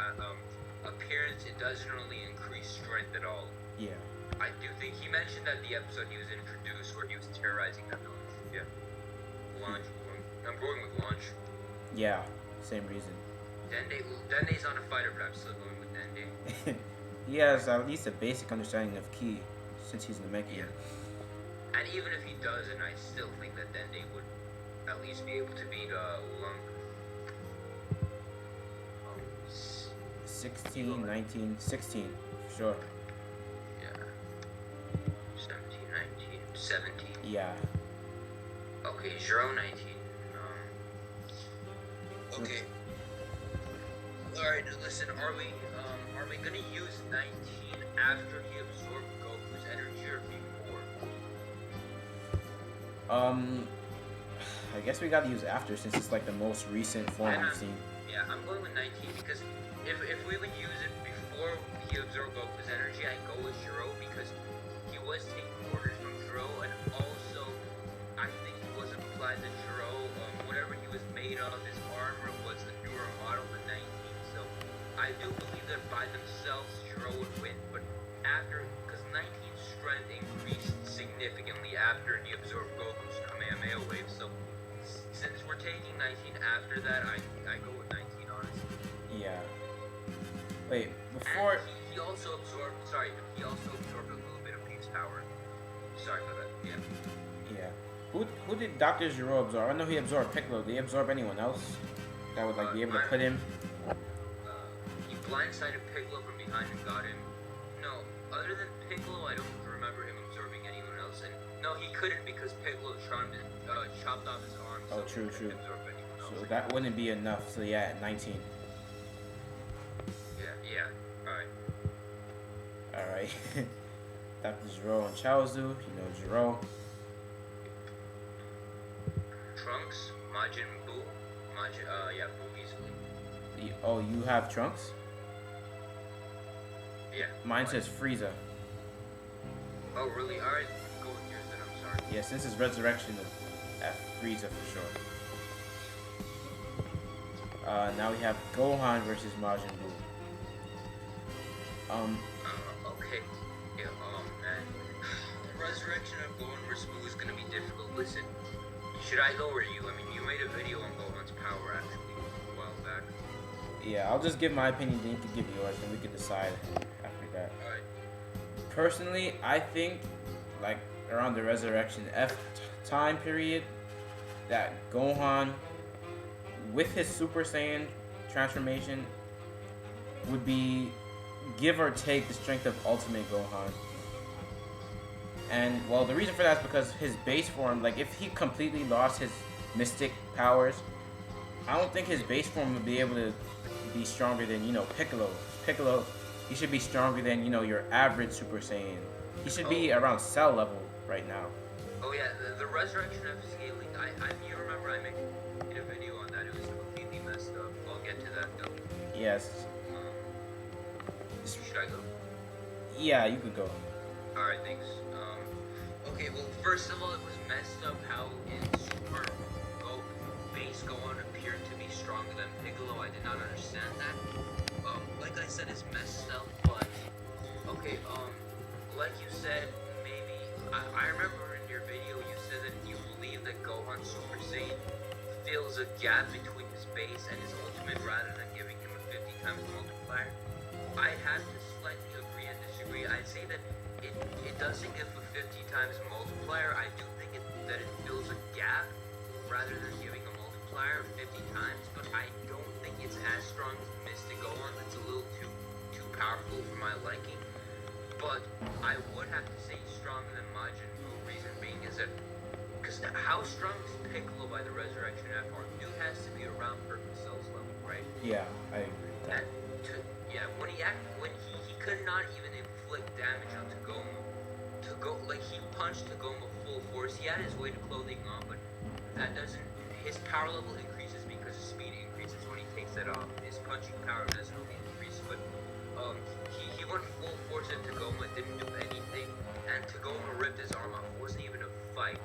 Speaker 2: appearance, it doesn't really increase strength at all.
Speaker 1: Yeah.
Speaker 2: I do think he mentioned that the episode he was introduced where he was terrorizing that village. Yeah. Launch. I'm going with Launch.
Speaker 1: Yeah, same reason.
Speaker 2: Dende's on a fighter, but I'm still going with Dende.
Speaker 1: He has at least a basic understanding of ki, since he's Namekian.
Speaker 2: Yeah. And even if he doesn't, I still think that Dende would at least be able to beat Oolong.
Speaker 1: 16, 19, 16, for sure.
Speaker 2: Yeah. 17, 19, 17.
Speaker 1: Yeah.
Speaker 2: Okay, Zero 19. Okay. Alright, listen, are we gonna use 19 after he absorbed Goku's energy or before?
Speaker 1: I guess we gotta use after since it's like the most recent form we've seen.
Speaker 2: Yeah, I'm going with 19 because if we would use it before he absorbed Goku's energy, I go with Zero because he was taking orders from Zero, and also I think he was applied to Zero. Whatever he was made of, his armor was the newer model than 19. So I do believe that by themselves Zero would win, but after, because 19's strength increased significantly after he absorbed Goku's Kamehameha wave. So since we're taking 19 after that, I go with 19 honestly.
Speaker 1: Yeah. Wait, before...
Speaker 2: And he also absorbed, he also absorbed a little bit of Pete's power. Sorry about that, yeah.
Speaker 1: Yeah. Who did Dr. Zero absorb? I know he absorbed Piccolo. Did he absorb anyone else that would like be able to put him?
Speaker 2: He blindsided Piccolo from behind and got him. No, other than Piccolo, I don't remember him absorbing anyone else. And no, he couldn't because Piccolo chopped off his arm.
Speaker 1: Oh,
Speaker 2: so
Speaker 1: true.
Speaker 2: He couldn't absorb anyone else.
Speaker 1: So that wouldn't be enough. So yeah, 19.
Speaker 2: Yeah.
Speaker 1: Alright. Dr. Zero and Chaozu. You know Zero.
Speaker 2: Trunks, Majin Buu. Buu easily.
Speaker 1: Oh, you have Trunks?
Speaker 2: Yeah.
Speaker 1: Mine says Frieza.
Speaker 2: Oh, really? Alright, go with yours then, I'm sorry.
Speaker 1: Yes, this is Resurrection of Frieza for sure. Now we have Gohan versus Majin Buu.
Speaker 2: Okay. Yeah, man. The resurrection of Gohan versus Buu is gonna be difficult. Listen, should I go or you? I mean, you made a video on Gohan's power actually a while back.
Speaker 1: Yeah, I'll just give my opinion, then you can give yours, and we can decide after that.
Speaker 2: Alright.
Speaker 1: Personally, I think, like, around the Resurrection F time period, that Gohan, with his Super Saiyan transformation, would be give or take the strength of Ultimate Gohan. And, well, the reason for that is because his base form, like, if he completely lost his mystic powers, I don't think his base form would be able to be stronger than, you know, Piccolo. Piccolo, he should be stronger than, you know, your average Super Saiyan. He should be around Cell level right now.
Speaker 2: Oh yeah, the resurrection of scaling, you remember I made a video on that, it was completely messed up. I'll get to that though.
Speaker 1: Yes.
Speaker 2: Should I go?
Speaker 1: Yeah, you could go.
Speaker 2: Alright, thanks. Okay, well, first of all, it was messed up how in Super base Gohan appeared to be stronger than Piccolo understand that. Like I said, it's messed up, but okay. Like you said, maybe I remember in your video you said that you believe that Gohan Super Saiyan fills a gap between his base and his ultimate rather than giving him a 50 times multiplier. I'd have to slightly agree and disagree. I'd say that it doesn't give a 50 times multiplier. I do think that it fills a gap rather than giving a multiplier 50 times, but I don't think it's as strong as Mystic Gohan. It's a little too powerful for my liking. But I would have to say stronger than Majin Buu. Reason being is that because how strong is Piccolo by the Resurrection F form? Dude has to be around Perfect Cell's level, right?
Speaker 1: Yeah, I agree with that.
Speaker 2: When he could not even inflict damage on Tagoma. Like he punched Tagoma full force. He had his weight of clothing on, but that doesn't. His power level increases because his speed increases when he takes that off. His punching power doesn't really increase, but he went full force at Tagoma, didn't do anything, and Tagoma ripped his arm off. It wasn't even a fight.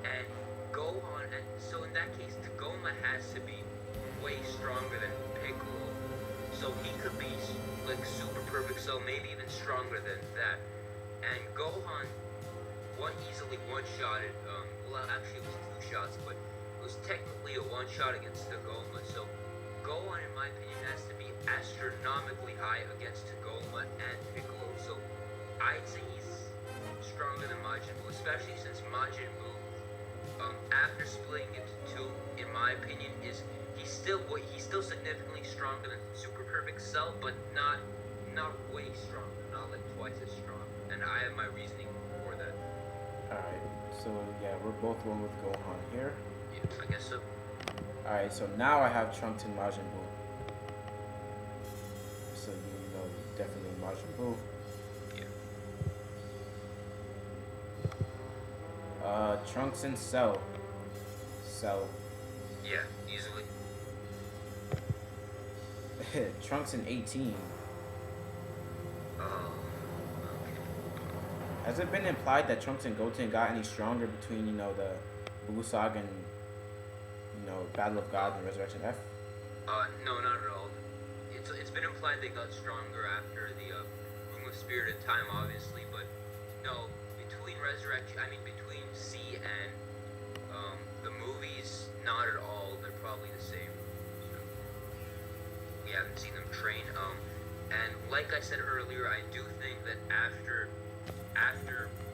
Speaker 2: And Gohan, and so in that case, Tagoma has to be way stronger than Piccolo. So he could be like super perfect, so maybe even stronger than that. And Gohan easily one-shotted, well actually it was two shots, but it was technically a one-shot against Tagoma. So Gohan, in my opinion, has to be astronomically high against Tagoma and Piccolo. So I'd say he's stronger than Majin Buu, especially since Majin Buu, after splitting into two, in my opinion, he's still significantly stronger than Super Perfect Cell, but not way stronger, not like twice as strong. And I have my reasoning for that.
Speaker 1: Alright, so yeah, we're both going with Gohan here.
Speaker 2: Yeah, I guess so.
Speaker 1: Alright, so now I have Trunks and Majin Buu. So you know definitely Majin Buu.
Speaker 2: Yeah.
Speaker 1: Trunks and Cell. Cell.
Speaker 2: Yeah, easily.
Speaker 1: Trunks and 18. Has it been implied that Trunks and Goten got any stronger between, the Buu Saga and, Battle of Gods and Resurrection F?
Speaker 2: No, not at all. It's been implied they got stronger after the Room of Spirited Time, obviously, but no, between C and the movies, not at all. They're probably the same. So, we haven't seen them train. And like I said earlier, I do think that after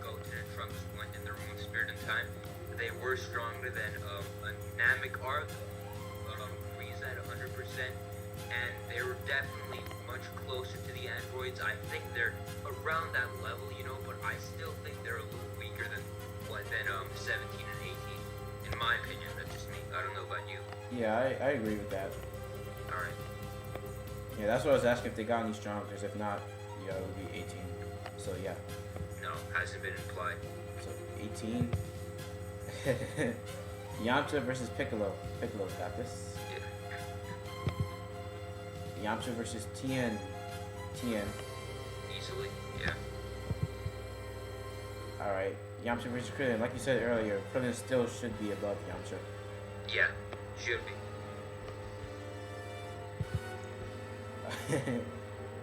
Speaker 2: Goten and Trunks went in the Room of Spirit and Time, they were stronger than a Namek Arc, Frieza at 100%, and they were definitely much closer to the androids. I think they're around that level, but I still think they're a little weaker than 17 and 18. In my opinion, that's just me. I don't know about you.
Speaker 1: Yeah, I agree with that.
Speaker 2: Alright.
Speaker 1: Yeah, that's what I was asking, if they got any stronger, because if not, it would be 18. So yeah.
Speaker 2: No, hasn't been implied.
Speaker 1: So 18. Yamcha versus Piccolo. Piccolo's got this.
Speaker 2: Yeah.
Speaker 1: Yamcha versus Tien.
Speaker 2: Easily, yeah.
Speaker 1: Alright. Yamcha versus Krillin. Like you said earlier, Krillin still should be above Yamcha.
Speaker 2: Yeah, should be.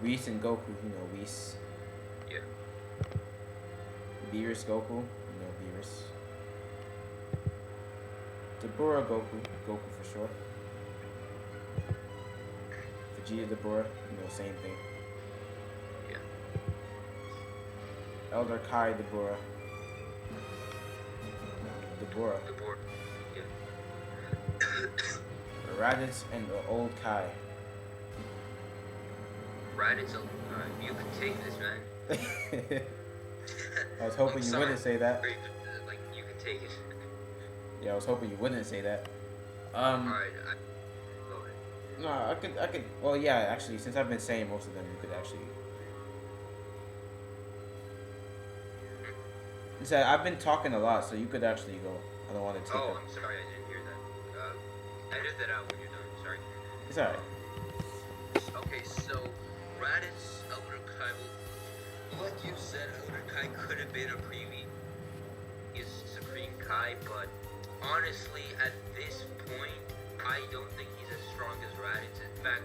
Speaker 1: Whis and Goku, Whis.
Speaker 2: Yeah.
Speaker 1: Beerus Goku, Beerus. Dabura Goku for sure. Vegeta Dabura, same thing.
Speaker 2: Yeah.
Speaker 1: Elder Kai Dabura.
Speaker 2: Dabura, yeah.
Speaker 1: Raditz and the old Kai.
Speaker 2: Raditz, you can take this, man.
Speaker 1: I was hoping you wouldn't say that.
Speaker 2: Like, you can take it.
Speaker 1: Yeah, I was hoping you wouldn't say that.
Speaker 2: Alright, go ahead.
Speaker 1: No, I could, well, yeah, actually, since I've been saying most of them, you could actually. So I've been talking a lot, so you could actually go. I don't want to take
Speaker 2: Oh,
Speaker 1: up.
Speaker 2: I'm sorry, I didn't hear that. Edit that out when you're done, sorry.
Speaker 1: It's alright.
Speaker 2: Okay, so, Raditz, Elder Kai, like you said, Elder Kai could have been a previous Supreme Kai, but honestly, at this point, I don't think he's as strong as Raditz. In fact,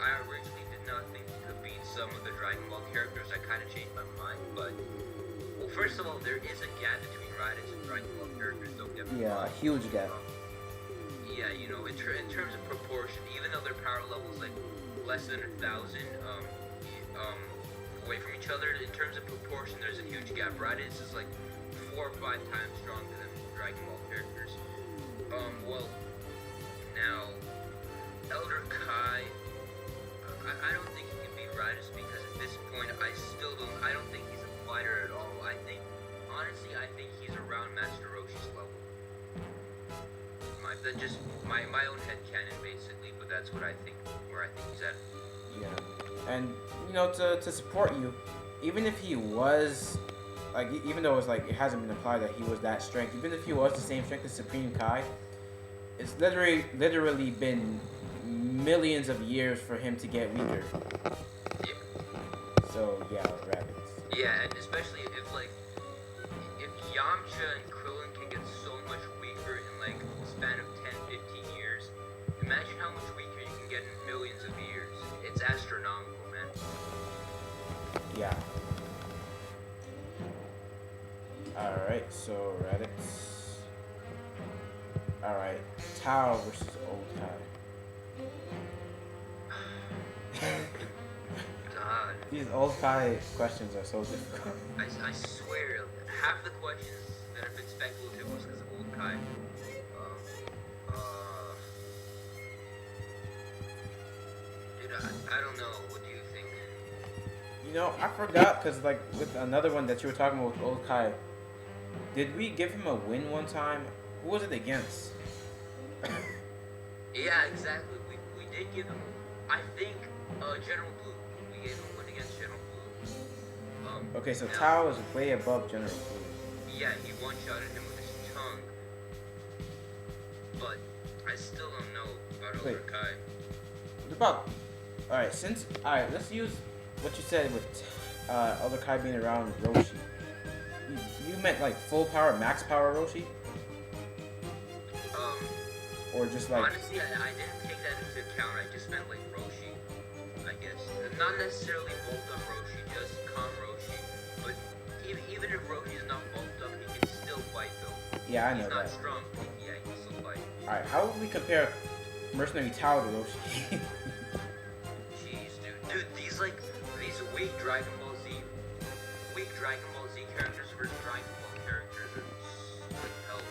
Speaker 2: I originally did not think he could beat some of the Dragon Ball characters. I kind of changed my mind, but well, first of all, there is a gap between Raditz and Dragon Ball characters. Don't get me
Speaker 3: Yeah,
Speaker 2: wrong.
Speaker 3: huge gap.
Speaker 2: Yeah, you know, in terms of proportion, even though their power levels like less than 1,000 away from each other, in terms of proportion, there's a huge gap. Raditz is like 4 or 5 times stronger than Dragon Ball characters. Well, now Elder Kai, I don't think he can beat Raditz because at this point, I don't think he's a fighter at all. Honestly, I think he's around Master Roshi's level. That's just my own headcanon basically, but that's what I think, where I think he's at.
Speaker 3: Yeah, and you know, to support you, even if he was, like, even though it's like it hasn't been implied that he was that strength, even if he was the same strength as Supreme Kai, it's literally been millions of years for him to get weaker.
Speaker 2: Yeah.
Speaker 3: So yeah, rabbits.
Speaker 2: Yeah, and especially if Yamcha and Krillin can get so much weaker in like a span of 10, 15 years, imagine how much weaker you can get in millions of years. It's astronomical, man.
Speaker 3: Yeah. Alright, so Raditz. Alright, Tao versus Old Kai.
Speaker 2: God,
Speaker 3: These Old Kai questions are so difficult.
Speaker 2: I swear, half the questions that have been speculative was because of Old Kai. Dude, I don't know. What do you think?
Speaker 3: You know, I forgot, because like with another one that you were talking about with Old Kai, did we give him a win one time? Who was it against?
Speaker 2: Yeah, exactly. We did give him, I think, General Blue. We gave him a win against General Blue.
Speaker 3: Okay, so
Speaker 2: now-
Speaker 3: Tao is way above General Blue.
Speaker 2: Yeah, he one-shotted him with his tongue. But I still don't know about Elder
Speaker 3: Wait.
Speaker 2: Kai.
Speaker 3: What about... Alright, let's use what you said with Elder Kai being around Roshi. You meant like full power, max power Roshi? Or just like...
Speaker 2: Honestly, I didn't take that into account. I just meant like Roshi, I guess. Not necessarily bulked up Roshi, just calm Roshi. But even if Roshi is not bulked up, he can still fight though.
Speaker 3: Yeah, I know
Speaker 2: He's not
Speaker 3: that.
Speaker 2: strong, but yeah, he can still fight.
Speaker 3: Alright, how would we compare Mercenary Tao to Roshi?
Speaker 2: Jeez, dude, these weak Dragon Ball Z characters versus Dragon Ball characters are like hell.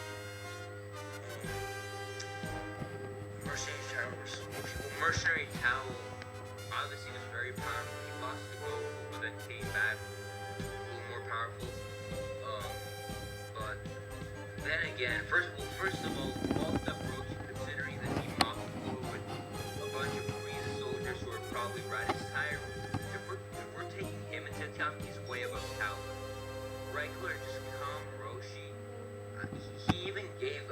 Speaker 2: Mercenary Tao versus Roshi. Well, Mercenary Tao obviously was very powerful. He lost to Goku, but then came back a little more powerful. But then again, first of all, bulked up Roshi, considering that he mopped the floor with a bunch of Frieza soldiers who are probably Raditz tired. If we're taking him into account, he's way above Tao. Regular, just calm Roshi. He even gave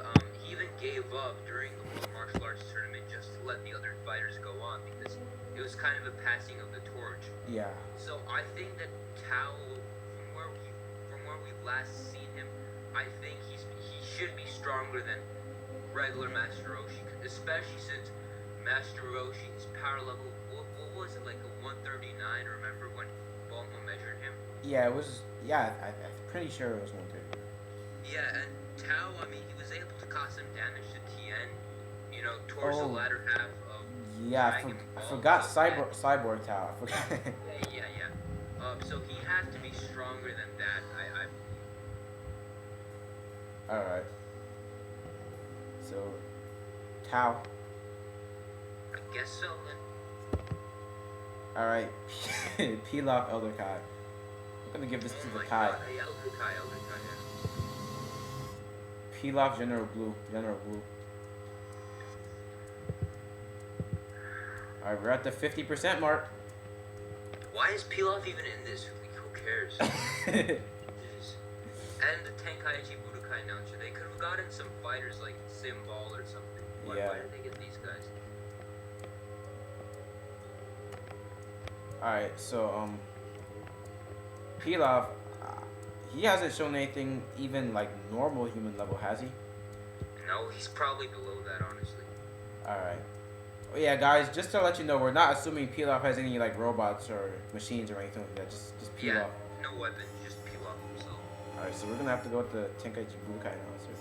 Speaker 2: up during the World Martial Arts Tournament just to let the other fighters go on because it was kind of a passing of the torch.
Speaker 3: Yeah.
Speaker 2: So I think that Tao, from where we've last seen him, I think he should be stronger than regular Master Roshi, especially since Master Roshi's power level, what was it, like a 139? Remember when Bulma measured him?
Speaker 3: Yeah, it was... Yeah, I'm pretty sure it was 130.
Speaker 2: Yeah, and Tao, I mean, he was able to cause some damage to Tien, you know, towards the
Speaker 3: Oh.
Speaker 2: latter half of
Speaker 3: Yeah,
Speaker 2: Dragon
Speaker 3: I
Speaker 2: Ball,
Speaker 3: forgot
Speaker 2: so
Speaker 3: Cyborg Tao. I forgot.
Speaker 2: Yeah. So he has to be stronger than that.
Speaker 3: Alright. So, Tao.
Speaker 2: I guess so. Then.
Speaker 3: Alright. Pilaf Elder Kai. I'm gonna give this to
Speaker 2: Oh
Speaker 3: the
Speaker 2: my
Speaker 3: Kai.
Speaker 2: God, Elder Kai, yeah.
Speaker 3: Pilaf General Blue. Alright, we're at the 50% mark.
Speaker 2: Why is Pilaf even in this? Who cares? Jeez. And the Tenkaichi Budokai announcer, they could have gotten some fighters like Simbal or something. Why did they get these guys?
Speaker 3: Alright, so, Pilaf, he hasn't shown anything even like normal human level, has he?
Speaker 2: No, he's probably below that, honestly.
Speaker 3: Alright. Oh, yeah, guys, just to let you know, we're not assuming Pilaf has any like robots or machines or anything like that. Just Pilaf.
Speaker 2: Yeah, no weapons, just peel off himself.
Speaker 3: Alright, so we're gonna have to go with the Tenkaichi Budokai announcer.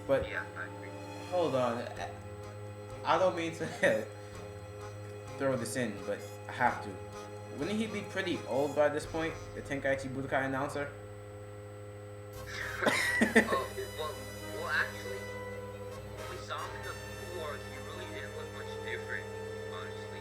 Speaker 3: But
Speaker 2: Yeah, I agree.
Speaker 3: hold on. I don't mean to throw this in, but I have to. Wouldn't he be pretty old by this point, the Tenkaichi Budokai announcer?
Speaker 2: Oh, well, actually, when we saw him in the Full Arc, he really didn't look much different, honestly.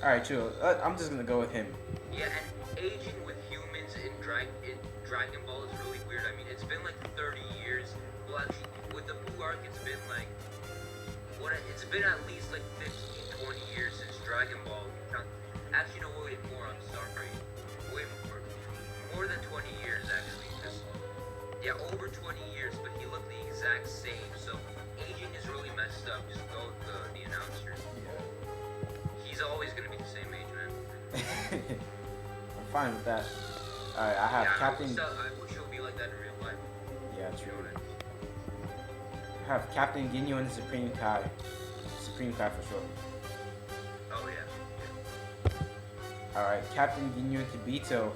Speaker 3: Alright, true. I'm just gonna go with him.
Speaker 2: Yeah, and aging with humans in Dragon Ball is really weird. I mean, it's been like 30 years. Well, actually, with the Full Arc, it's been like, it's been at least like 15, 20 years since Dragon Ball. Actually, no, wait, more, I'm sorry. Way more than 20 years, actually. Yeah, over 20 years, but he looked the exact same. So aging is really messed up. Just go with the announcer. He's always gonna be the same age, man.
Speaker 3: I'm fine with that. Alright, I have Captain.
Speaker 2: I wish it would be like that in real life.
Speaker 3: Yeah,
Speaker 2: You
Speaker 3: true.
Speaker 2: know what I mean?
Speaker 3: I have Captain Ginyu and the Supreme Kai. Supreme Kai for sure.
Speaker 2: Oh yeah.
Speaker 3: Alright, Captain Ginyu and Kibito.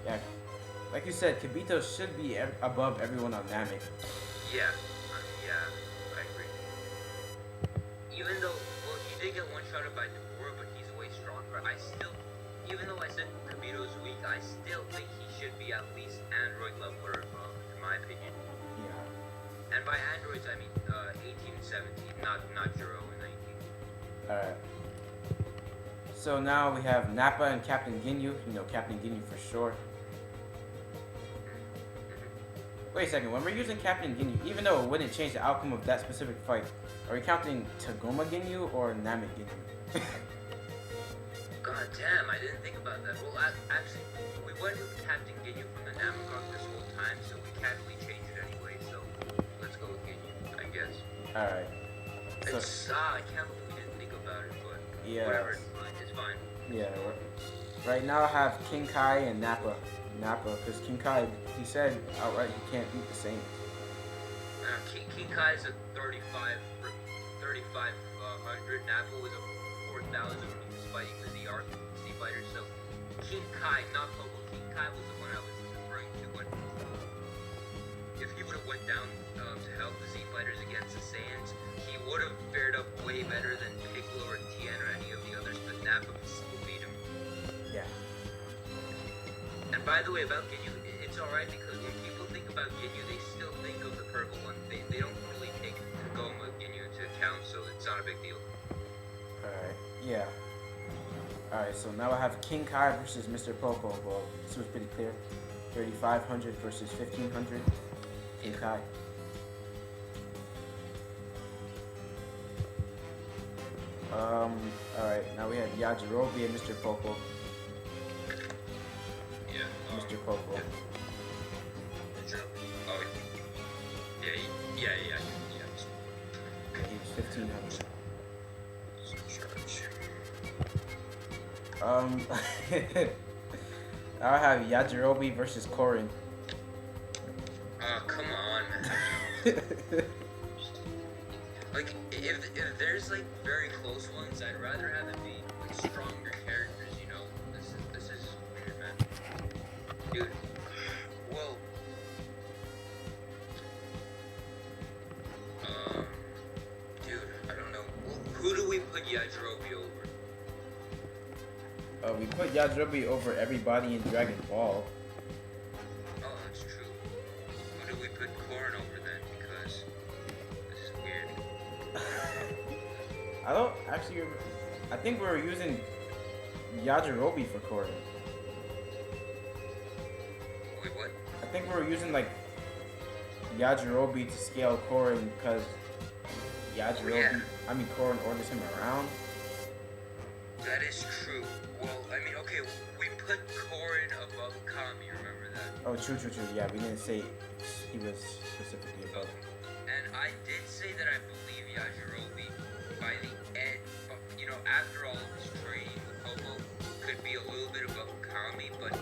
Speaker 3: Yeah, like you said, Kibito should be above everyone on Namek.
Speaker 2: Yeah. Yeah, I agree. Even though, well, he did get one-shotted by Dabura, but he's way stronger. Even though I said Kibito's weak, I still think he should be at least android level or above, in my opinion.
Speaker 3: Yeah.
Speaker 2: And by androids, I mean 18 and 17, not 0 and 19.
Speaker 3: Alright. So now we have Nappa and Captain Ginyu. You know, Captain Ginyu for sure. Wait a second, when we're using Captain Ginyu, even though it wouldn't change the outcome of that specific fight, are we counting Tagoma Ginyu or Namek Ginyu?
Speaker 2: God damn, I didn't think about that. Well, actually, we went with Captain Ginyu from the Namek arc this whole time, so we can't really change it anyway, so let's go with Ginyu, I guess.
Speaker 3: Alright. So,
Speaker 2: I can't believe we didn't think about it, but
Speaker 3: yeah.
Speaker 2: whatever, it's fine.
Speaker 3: Yeah. Right now I have King Kai and Nappa. Because King Kai, he said outright he can't beat the Saiyans.
Speaker 2: King Kai is a 3,500. Nappa was a 4,000 when he was fighting the Z fighters. So King Kai, not Pogo. King Kai was the one I was referring to when if he would have went down to help the Z fighters against the Saiyans, he would have fared up way better than Piccolo or Tien or any of the others. But Nappa still beat him.
Speaker 3: Yeah.
Speaker 2: And by the way, about Ginyu, it's alright because when people think about Ginyu, they still think of the purple one. They don't really take Kagoma Ginyu into account, so it's not a big deal.
Speaker 3: Alright. Yeah. Alright, so now I have King Kai versus Mr. Popo. Well, this was pretty clear. 3,500 versus 1,500. King Kai. Alright, now we have Yajirobe and Mr. Popo.
Speaker 2: Yeah.
Speaker 3: Mr. Popo.
Speaker 2: Oh, yeah.
Speaker 3: Yeah, he was 1,500. Now I have Yajirobe versus Korin.
Speaker 2: Oh, come on, man. Like, if there's like very close ones, I'd rather have them be like stronger characters. You know, this is weird, man. Dude, well, dude, I don't know. Who do we put Yajirobe over?
Speaker 3: We put Yajirobe over everybody in Dragon Ball.
Speaker 2: Oh, that's true. Who do we put Korin over then? Because this is weird.
Speaker 3: I don't actually. I think we were using Yajirobe for Korin.
Speaker 2: Wait, what?
Speaker 3: I think we were using like Yajirobe to scale Korin because Yajirobe. I mean, Korin orders him around.
Speaker 2: That is true. Well, I mean, okay, we put Korin above Kami, remember that?
Speaker 3: Oh, true. Yeah, we didn't say he was specifically above.
Speaker 2: And I did say that I believe Yajirobe, by the end, you know, after all of his training with Popo, could be a little bit above Kami, but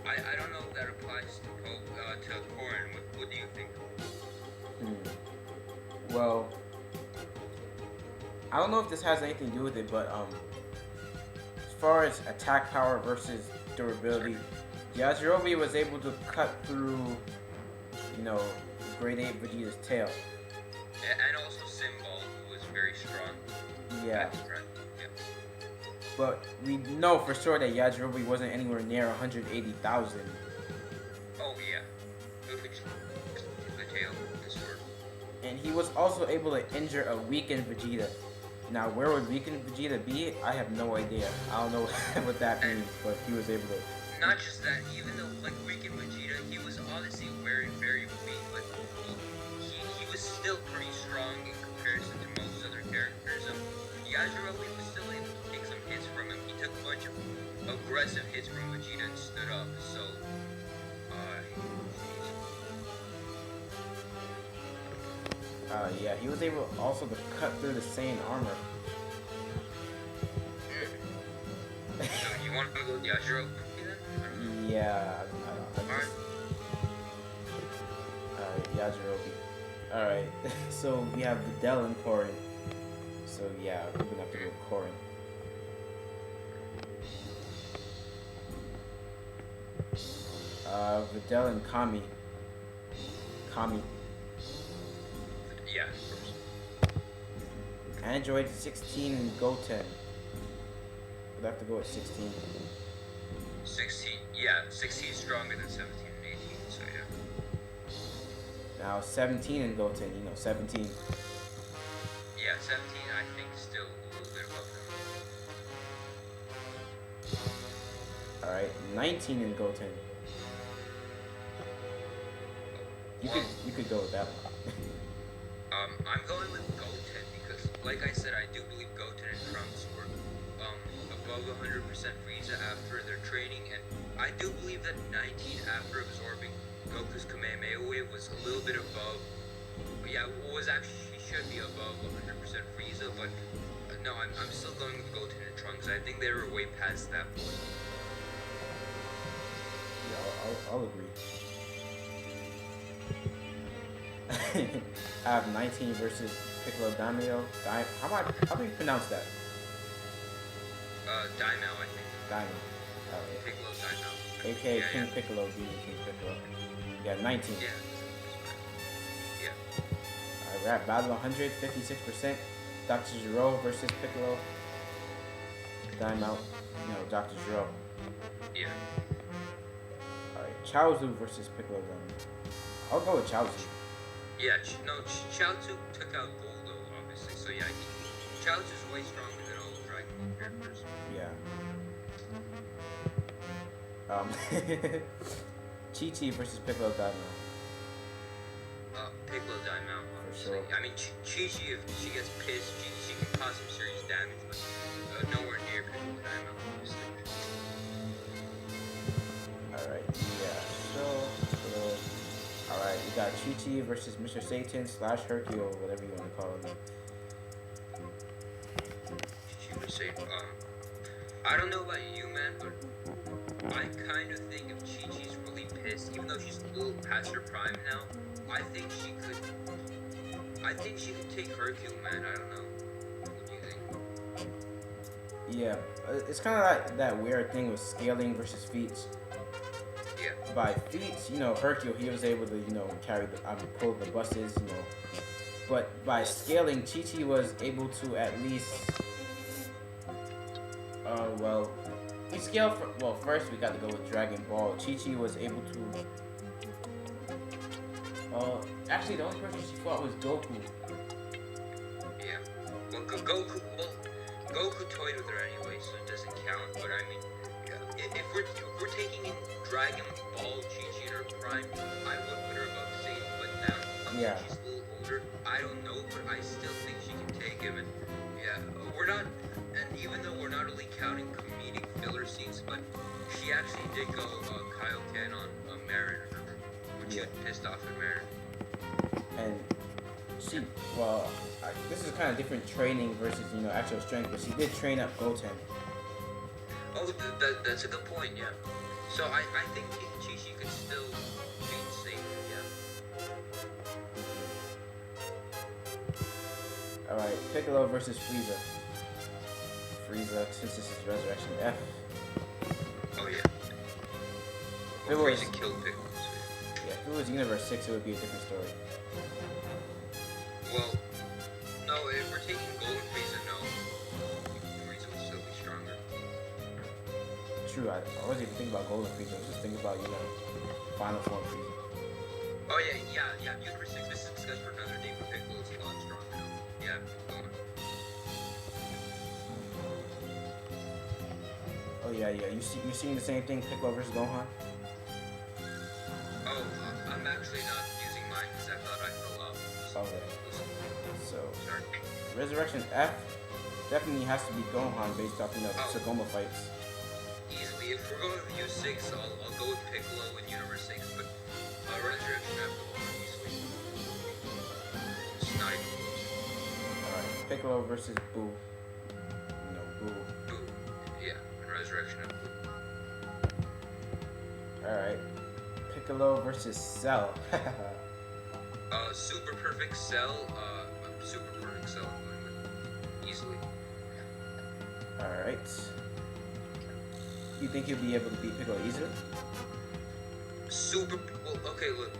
Speaker 2: I don't know if that applies to Korin. What do you think?
Speaker 3: Well, I don't know if this has anything to do with it, but as far as attack power versus durability, Yajirobe was able to cut through, you know, Grade 8 Vegeta's tail.
Speaker 2: And also Symbol, who was very strong.
Speaker 3: Yeah.
Speaker 2: At the front. Yeah.
Speaker 3: But we know for sure that Yajirobe wasn't anywhere near 180,000.
Speaker 2: Oh yeah. Which the tail, the sword.
Speaker 3: And he was also able to injure a weakened Vegeta. Now, where would weakened Vegeta be? I have no idea. I don't know what that means, but he was able to.
Speaker 2: Not just that, even though like weakened Vegeta, he was honestly very, very weak, but he was still pretty strong in comparison to most other characters. Yajirobe was still able to take some hits from him. He took a bunch of aggressive hits from Vegeta and stood up. So,
Speaker 3: Yeah, he was able also to cut through the Saiyan armor.
Speaker 2: so you want to go with Yajirobe then? I don't know.
Speaker 3: Yeah,
Speaker 2: Alright.
Speaker 3: Yajirobe. Alright, so we have Videl and Korin. So yeah, we're gonna have to go with Korin. Videl and Kami. Kami.
Speaker 2: Yeah, of course.
Speaker 3: Android 16 and Goten. We'd have to go with 16.
Speaker 2: 16, yeah, 16 is stronger than 17 and 18, so yeah.
Speaker 3: Now 17 and Goten, you know, 17.
Speaker 2: Yeah, 17 I think is still a little bit above them.
Speaker 3: Alright, 19 and Goten. You could go with that one.
Speaker 2: I'm going with Goten because, like I said, I do believe Goten and Trunks were above 100% Frieza after their training, and I do believe that 19 after absorbing Goku's Kamehameha wave was a little bit above. Yeah, was actually he should be above 100% Frieza, but no, I'm still going with Goten and Trunks. I think they were way past that point.
Speaker 3: Yeah, I'll agree. I have 19 versus Piccolo Daimyo. How do you pronounce that?
Speaker 2: Daimyo, I think.
Speaker 3: Daimyo.
Speaker 2: Piccolo Daimyo.
Speaker 3: AKA
Speaker 2: Yeah,
Speaker 3: King
Speaker 2: yeah.
Speaker 3: Piccolo being King Piccolo. Yeah, 19.
Speaker 2: Yeah. Yeah.
Speaker 3: Alright, we're at battle 100, 56%. Dr. Gero versus Piccolo. Daimyo. No, Dr. Gero.
Speaker 2: Yeah.
Speaker 3: Alright, Chaozu versus Piccolo Daimyo. I'll go with Chaozu.
Speaker 2: Yeah, Chaozu took out Goldo, obviously, so yeah, Chaozu's way stronger than all the Dragon Ball characters.
Speaker 3: Yeah. Chi-Chi versus Piccolo Daimyo.
Speaker 2: Piccolo Daimyo, obviously.
Speaker 3: sure.
Speaker 2: I mean, Chi-Chi, if she gets pissed, she can cause some serious damage, but nowhere near Piccolo Daimyo, obviously.
Speaker 3: Alright, yeah, alright, we got Chi-Chi versus Mr. Satan / Hercule, whatever you want to call him.
Speaker 2: She would say, I don't know about you, man, but I kind of think if Chi-Chi's really pissed, even though she's a little past her prime now, I think she could take Hercule, man. I don't know. What do you think?
Speaker 3: Yeah, it's kind of like that weird thing with scaling versus feats.
Speaker 2: Yeah.
Speaker 3: By feats, you know, Hercule, he was able to, you know, pull the buses, you know. But by scaling, Chi-Chi was able to at least, we scaled first we got to go with Dragon Ball. Chi-Chi was able to, actually the only person she fought was Goku.
Speaker 2: Yeah. Well, Goku toyed with her anyway, so it doesn't count. But I mean, if we're taking in Dragon Ball Chi-Chi in her prime, I would put her above Satan. But now,
Speaker 3: Yeah.
Speaker 2: she's a little older. I don't know, but I still think she can take him. And yeah, we're not. And even though we're not really counting comedic filler scenes, but she actually did go Kaioken on Marin, remember? When she was pissed off at Marin.
Speaker 3: And she, this is kind of different training versus, you know, actual strength, but she did train up Goten.
Speaker 2: Oh, that's a good point, yeah. So I think Chi-Chi could still beat Satan, yeah.
Speaker 3: Alright, Piccolo versus Frieza. Frieza, since this is Resurrection F.
Speaker 2: Oh yeah.
Speaker 3: If it
Speaker 2: Well,
Speaker 3: was,
Speaker 2: Frieza killed Piccolo. So
Speaker 3: yeah, if it was Universe 6, it would be a different story.
Speaker 2: well, no, if we're taking Golden Frieza, no. Frieza would still be stronger.
Speaker 3: True, I wasn't even thinking about Golden Frieza. I was just thinking about, Final Form Frieza.
Speaker 2: Oh yeah. Universe 6, this is discussed for another day, but Piccolo's a lot stronger now. Yeah, go on.
Speaker 3: Oh yeah. You seeing the same thing, Piccolo versus Gohan?
Speaker 2: Oh, I'm actually not using mine because I thought I fell off.
Speaker 3: Okay. So,
Speaker 2: Sorry.
Speaker 3: Resurrection F definitely has to be Gohan based off,
Speaker 2: Oh.
Speaker 3: Sagoma fights.
Speaker 2: Easily. If we're going with U6, I'll go with Piccolo in Universe 6, but Resurrection F Gohan easily. It's not even close.
Speaker 3: Alright, Piccolo versus Boo. Boo.
Speaker 2: Boo. Yeah, and Resurrection F Boo.
Speaker 3: Alright. Piccolo versus Cell.
Speaker 2: Super Perfect Cell, Super Perfect Cell I'm going with. Easily.
Speaker 3: Alright. You think he'll be able to beat Piccolo easily?
Speaker 2: Well, okay, look.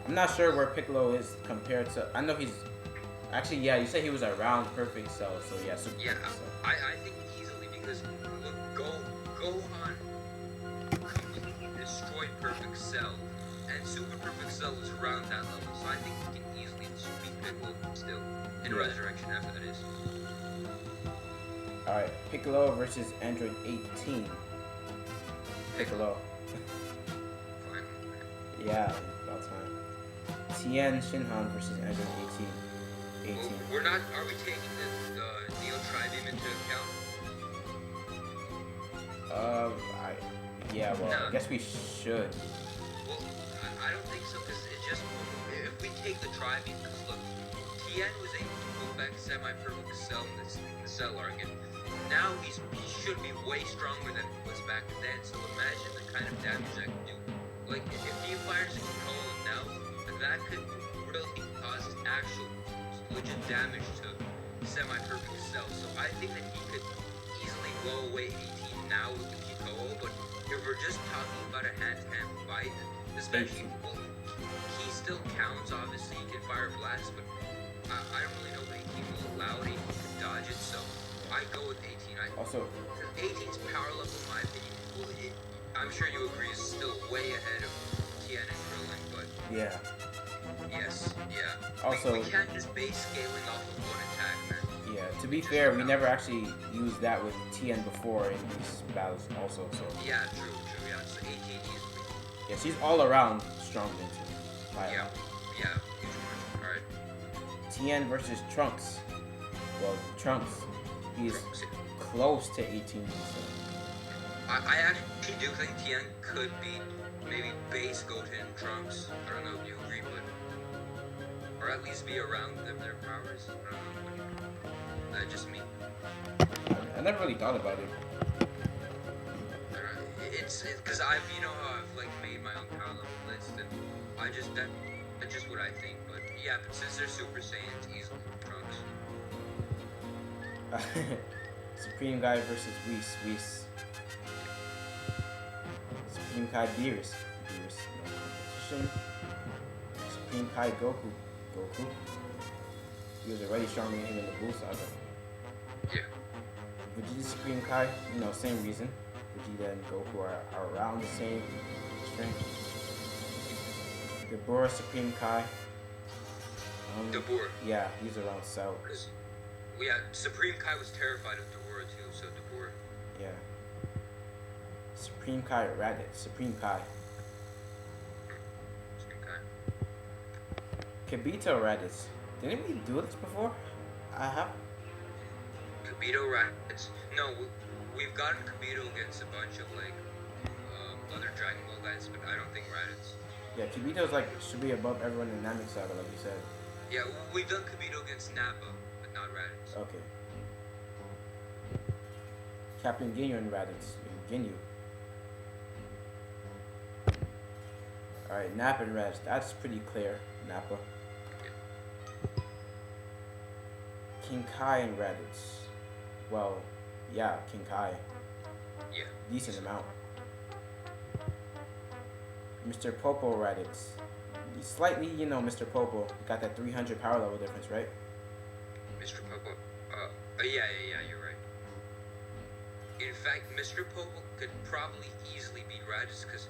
Speaker 3: I'm not sure where Piccolo is compared to. I know he's. Actually, yeah, you said he was around Perfect Cell, so yeah, Super
Speaker 2: Yeah,
Speaker 3: Perfect Cell.
Speaker 2: I think easily because, look, Gohan completely destroyed Perfect Cell, and Super Perfect Cell is around that level, so I think he can easily beat Piccolo still. In
Speaker 3: Yeah.
Speaker 2: Resurrection F, that is.
Speaker 3: Alright, Piccolo versus Android 18. Piccolo.
Speaker 2: Fine.
Speaker 3: Yeah, about time. Tien Shinhan versus Android 18.
Speaker 2: Well, we're not, are we taking the Neo Tribeam into account?
Speaker 3: I guess we should.
Speaker 2: Well, I don't think so, because it just, if we take the Tribeam, because look, Tien was able to go back semi-perfect Cell in the Cell arc, and now he should be way stronger than he was back then, so imagine the kind of damage that could do. Like, if he fires a Cohen now, that could really cause actual legit damage to semi-perfect Cell, so I think that he could easily blow away 18 now with the Kikoho, but if we're just talking about a hand-to-hand fight, especially, well, he still counts, obviously, he can fire blast, but I don't really know what 18 will allow it, 18 can dodge it, so I go with 18.
Speaker 3: Also,
Speaker 2: 18's power level, in my opinion, I'm sure you agree, is still way ahead of Tien and Krillin, but
Speaker 3: yeah.
Speaker 2: yes, yeah.
Speaker 3: Also-
Speaker 2: we can't just base scaling off of one attack, man.
Speaker 3: Yeah, to be fair, we never actually used that with Tien before in these battles also, so.
Speaker 2: Yeah, true, yeah, so 18 easily.
Speaker 3: Yeah, she's all around stronger than Tien. By a
Speaker 2: Yeah,
Speaker 3: lot.
Speaker 2: yeah, huge margin. Alright.
Speaker 3: Tien versus Trunks. Well, Trunks, he's
Speaker 2: Trunks, yeah.
Speaker 3: close to 18, so.
Speaker 2: I actually do think Tien could be maybe base Goten Trunks. I don't know if you agree, but or at least be around their powers. I don't know, but that's just me.
Speaker 3: I never really thought about it.
Speaker 2: It's because I've like made my own power level list, and that's just what I think. But yeah, but since they're Super Saiyans, easily Trunks.
Speaker 3: Supreme Guy versus Whis. Supreme Kai Beerus. No competition. Supreme Kai Goku. He was already stronger than him in the Buu Saga.
Speaker 2: Yeah.
Speaker 3: Vegeta Supreme Kai, same reason. Vegeta and Goku are around the same strength. Dabura Supreme Kai.
Speaker 2: Dabura.
Speaker 3: Yeah, he's around Cell.
Speaker 2: Well, yeah, Supreme Kai was terrified of Dabura too, so Dabura.
Speaker 3: Yeah. Supreme Kai Raditz. Supreme Kai.
Speaker 2: Supreme Kai.
Speaker 3: Kibito Raditz. Didn't we do this before? I have.
Speaker 2: Kibito Raditz. No, we've gotten Kibito against a bunch of other Dragon Ball guys, but I don't think Raditz.
Speaker 3: Yeah, Kibito's should be above everyone in Namek Saga, like you said.
Speaker 2: Yeah, we've done Kibito against Nappa, but not Raditz.
Speaker 3: Okay. Captain Ginyu and Raditz. Ginyu. Alright, Nappa and Raditz. That's pretty clear. Nappa. King Kai and Raditz. Well, yeah, King Kai.
Speaker 2: Yeah.
Speaker 3: Decent amount. Mr. Popo Raditz. Slightly, Mr. Popo got that 300 power level difference, right?
Speaker 2: Mr. Popo. Yeah, you're right. In fact, Mr. Popo could probably easily beat Raditz because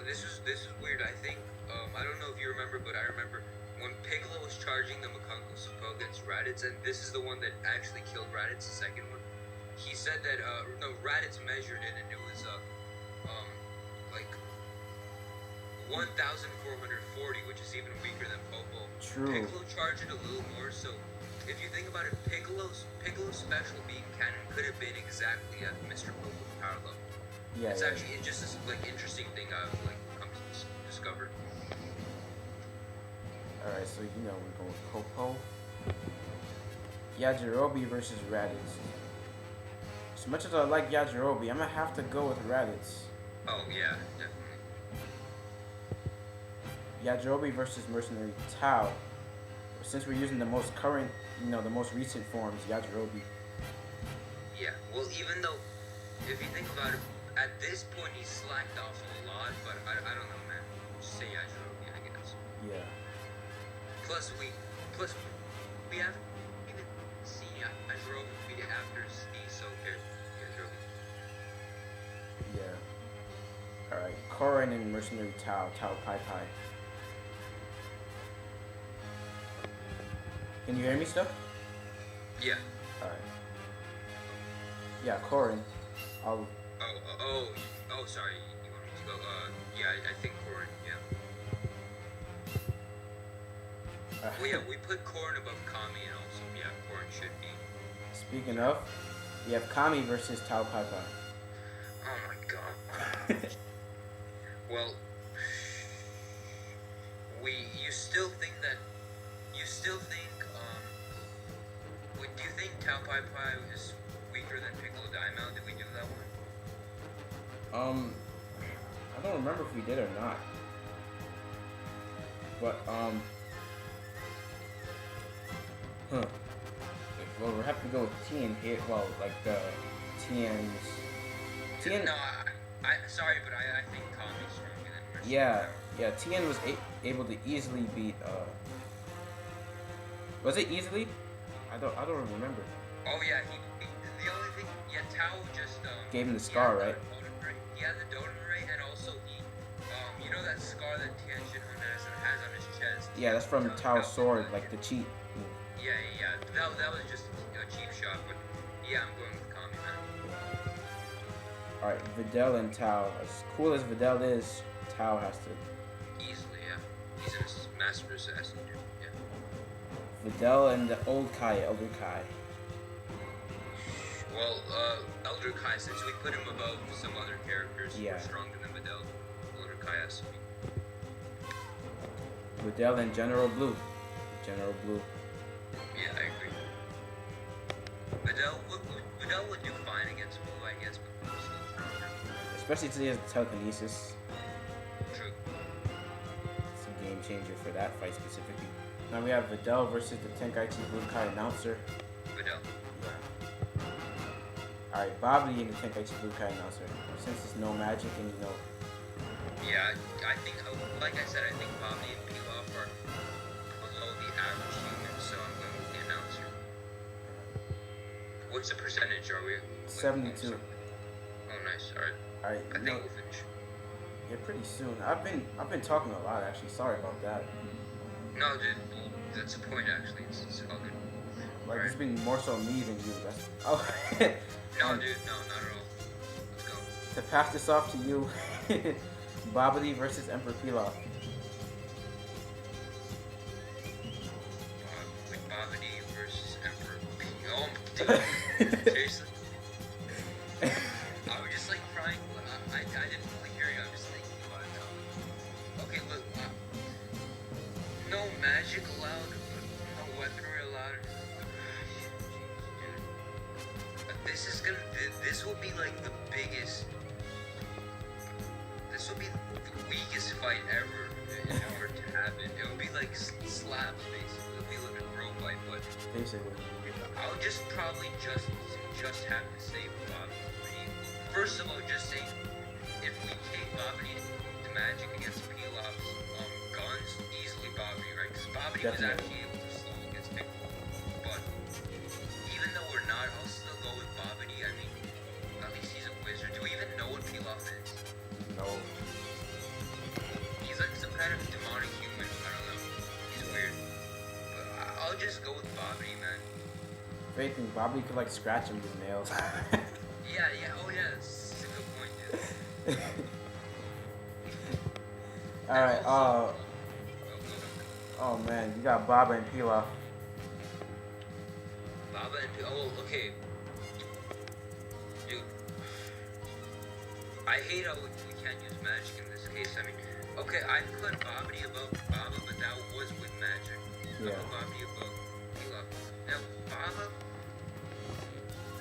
Speaker 2: this is weird. I think I don't know if you remember, but I remember when Piccolo was charging the Makungo Support against Raditz, and this is the one that actually killed Raditz, the second one. He said that Raditz measured it, and it was like 1,440, which is even weaker than Popo.
Speaker 3: True.
Speaker 2: Piccolo charged it a little more, so if you think about it, Piccolo's special beam cannon could have been exactly at Mr. Popo's power level.
Speaker 3: Yeah.
Speaker 2: It's actually just this interesting thing I've come to discover.
Speaker 3: All right, so we're going with Popo. Yajirobe versus Raditz. As much as I like Yajirobe, I'm gonna have to go with Raditz.
Speaker 2: Oh yeah, definitely.
Speaker 3: Yajirobe versus Mercenary Tao. Since we're using the most current, the most recent forms, Yajirobe.
Speaker 2: Yeah, well, even though, if you think about it, at this point he's slacked off a lot, but I don't know, man. Just say Yajirobe, I guess.
Speaker 3: Yeah.
Speaker 2: Plus we haven't even seen Yajirobe beat after Steve, so there's Yajirobe.
Speaker 3: Yeah. Alright, Korin and Mercenary Tao Pai Pai. Can you hear me still?
Speaker 2: Yeah.
Speaker 3: Alright. Yeah, Korin. I'll...
Speaker 2: Oh, sorry. You want me to go? Yeah, I think Korin, yeah. Well, yeah, we put Korin above Kami, and also, yeah, Korin should be.
Speaker 3: Speaking of, we have Kami versus Tao Pai Pai.
Speaker 2: Oh my god. Well, do you think Tao Pai Pai is weaker than Piccolo Daimao? Did we do that one?
Speaker 3: I don't remember if we did or not. But, well, we'll have to go with Tien here. Well, like, Tien's... Tien...
Speaker 2: No, sorry, but I think Kami's stronger than Mercy.
Speaker 3: Yeah, Tien was able to easily beat, was it easily? I don't remember.
Speaker 2: Oh yeah, the only thing, Tao just,
Speaker 3: gave him the scar, right?
Speaker 2: He had the Doden Ray, and also you know that scar that Tien Shinhan has on his chest?
Speaker 3: Yeah, that's from Tao's sword, like the cheat move.
Speaker 2: Yeah. That was just a cheap shot, but yeah, I'm going with Kami, man.
Speaker 3: Alright, Videl and Tao. As cool as Videl is, Tao has to...
Speaker 2: Easily, yeah. He's a master assassin, dude. Yeah.
Speaker 3: Videl and the old Kai, Elder Kai.
Speaker 2: Well, Elder Kai, since we put him above some other characters who are stronger than Videl, Elder Kai has to be.
Speaker 3: Videl and General Blue. General Blue.
Speaker 2: Yeah, I agree. Videl would do fine against Blue, I guess, but Blue's still stronger.
Speaker 3: Especially since he has telekinesis.
Speaker 2: True.
Speaker 3: It's a game changer for that fight specifically. Now we have Videl versus the Tenkaichi Budokai announcer.
Speaker 2: Videl.
Speaker 3: Yeah. Alright, Babidi and the Tenkaichi Budokai announcer. Since it's no magic and
Speaker 2: Yeah, I think, like I said, I think Babidi and Pilaf are below the average human, so I'm going with the announcer. What's the percentage are we?
Speaker 3: 72.
Speaker 2: Oh, nice. Alright.
Speaker 3: Alright,
Speaker 2: I think we'll finish.
Speaker 3: Yeah, pretty soon. I've been talking a lot actually. Sorry about that.
Speaker 2: No, dude, that's the point actually. It's all good.
Speaker 3: Like it's been more so me than you. That's
Speaker 2: No, dude, no, not at all. Let's go.
Speaker 3: To pass this off to you, Babidi versus Emperor Pilaf.
Speaker 2: Babidi versus Emperor Pilaf. Oh, dude. Seriously? I was just like crying. I didn't really hear you. I'm just thinking about it now. Okay, look. No magic allowed. No weaponry allowed. Dude. This will be like the biggest. This will be the weakest fight ever in order to happen. It will be like slabs basically. It'll be like a bro fight, but
Speaker 3: Basically.
Speaker 2: just probably just have to say Babidi. First of all, just say if we take Babidi to Magic against Pilaf's guns, easily Babidi, right? Because Babidi was
Speaker 3: Definitely.
Speaker 2: actually able to slow against Piccolo. But even though we're not, I'll still go with Babidi. I mean, at least he's a wizard. Do we even know what Pilaf is?
Speaker 3: No.
Speaker 2: He's like some kind of demonic human. I don't know. He's weird. But I'll just go with Babidi, man.
Speaker 3: If anything, Bobby could like scratch him with his nails.
Speaker 2: Yeah. Oh yeah, that's a good point, dude.
Speaker 3: All right.
Speaker 2: Oh,
Speaker 3: Oh man, you got Baba and Pilaf.
Speaker 2: Baba and okay. Dude, I hate how we can't use magic in this case. I mean, okay, I put Babidi above Baba, but that was with magic.
Speaker 3: Yeah.
Speaker 2: I put Babidi above Pilaf. Now, Baba,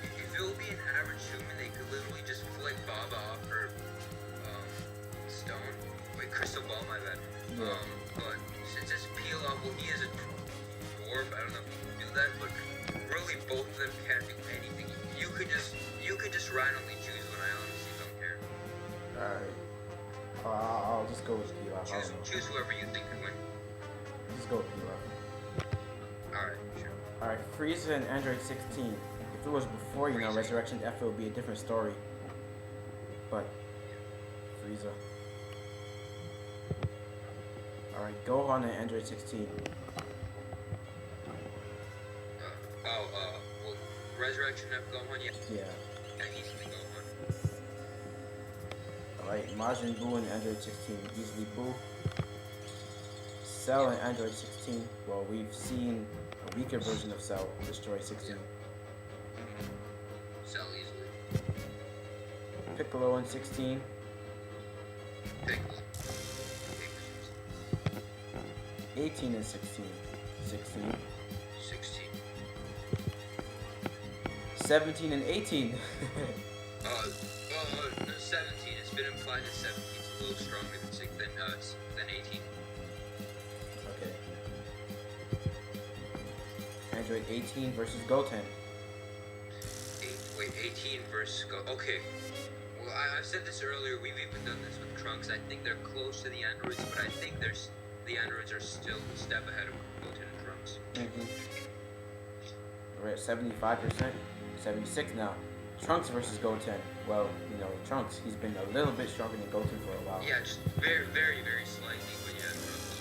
Speaker 2: if it would be an average human, they could literally just flick Baba off her stone. Wait, crystal ball, my bad.
Speaker 3: Yeah.
Speaker 2: But since it's Pilaf, well, he is a dwarf. I don't know if he can do that, but really both of them can't do anything. You could just randomly choose one. I honestly don't care.
Speaker 3: All right. I'll just go with Pilaf. I don't know.
Speaker 2: Choose whoever you think could win.
Speaker 3: Just go with Pilaf.
Speaker 2: Alright, sure.
Speaker 3: All right, Frieza and Android 16. If it was before, Resurrection F, it would be a different story. But Frieza. All right, Gohan and Android 16.
Speaker 2: Well, Resurrection F Gohan, yeah.
Speaker 3: Yeah.
Speaker 2: Easily Gohan.
Speaker 3: All right, Majin Buu and Android 16. Easily Buu. Cell and Android 16. Well, we've seen a weaker version of Cell destroy 16.
Speaker 2: Cell easily.
Speaker 3: Piccolo and 16.
Speaker 2: Piccolo.
Speaker 3: 18 and 16. 16.
Speaker 2: 16.
Speaker 3: 17 and 18.
Speaker 2: No, 17. It's been implied that 17 is a little stronger than 18.
Speaker 3: Okay. Android 18 versus Goten.
Speaker 2: 18 versus Okay. Well, I've said this earlier. We've even done this with Trunks. I think they're close to the androids, but I think the androids are still a step ahead of Goten and Trunks.
Speaker 3: We're at 75%. 76 now. Trunks versus Goten. Well, Trunks, he's been a little bit stronger than Goten for a while.
Speaker 2: Yeah, just very, very, very slightly, but yeah, Trunks.